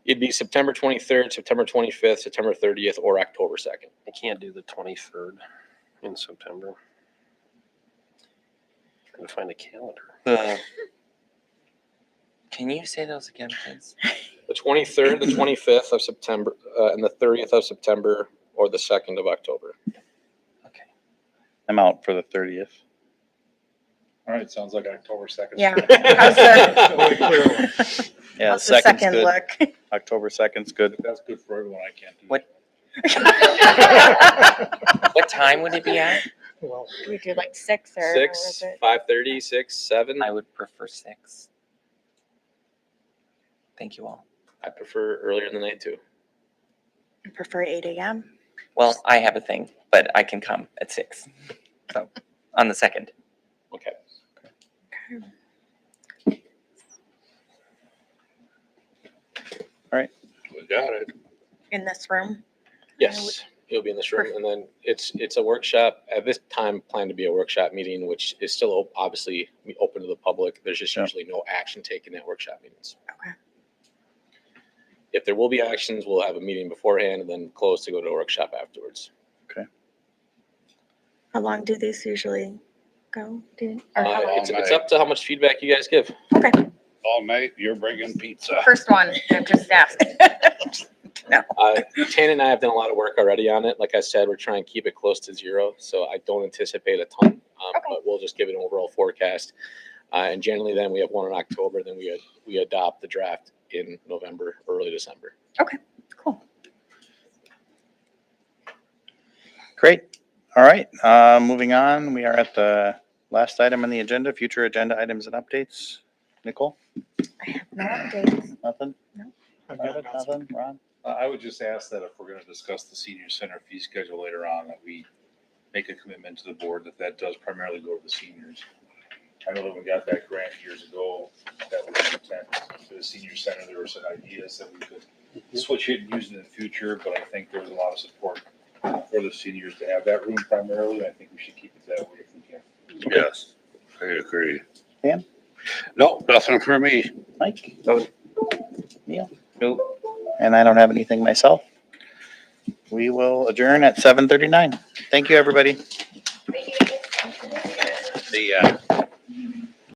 It'd be September 23rd, September 25th, September 30th, or October 2nd. I can't do the 23rd in September. Trying to find a calendar. Can you say those again, please? The 23rd, the 25th of September, and the 30th of September, or the 2nd of October. I'm out for the 30th. All right, sounds like October 2nd. Yeah. How's the, Yeah, how's the 2nd's second good. look? October 2nd's good. That's good for everyone. I can't do What? What time would it be at? Well, Do we do like 6 or? 6, is it- 5:30, 6, 7. I would prefer 6. Thank you all. I prefer earlier in the night, too. I prefer 8 a.m. Well, I have a thing, but I can come at 6. So, on the 2nd. Okay. We got it. In this room. Yes, it'll be in this room, and then it's a workshop, at this time, planned to be a workshop meeting, which is still obviously open to the public. There's just Yeah. usually no action taken at workshop meetings. Okay. If there will be actions, we'll have a meeting beforehand and then close to go to a workshop afterwards. How long do these usually go? Or how long? It's up to how much feedback you guys give. Okay. All night, you're bringing pizza. First one, I'm just asking. No. Tana and I have done a lot of work already on it. Like I said, we're trying to keep it close to 0, so I don't anticipate a ton, but we'll just give it an overall forecast. And generally then we have one in October, then we adopt the draft in November, early December. Okay, cool. Great. All right, moving on. We are at the last item on the agenda, future agenda items and updates. Nicole? I have no updates. Nothing? I've got Nothing, Ron? I would just ask that if we're gonna discuss the senior center fee schedule later on, that we make a commitment to the board that that does primarily go to the seniors. I know that we got that grant years ago, that was the intent for the senior center, there were some ideas that we could switch it and use it in the future, but I think there's a lot of support for the seniors to have that room primarily, I think we should keep it that way if we can. Yes, I agree. Dan? No, nothing for me. Mike? No. Neil? No. And I don't have anything myself. We will adjourn at 7:39. Thank you, everybody. The,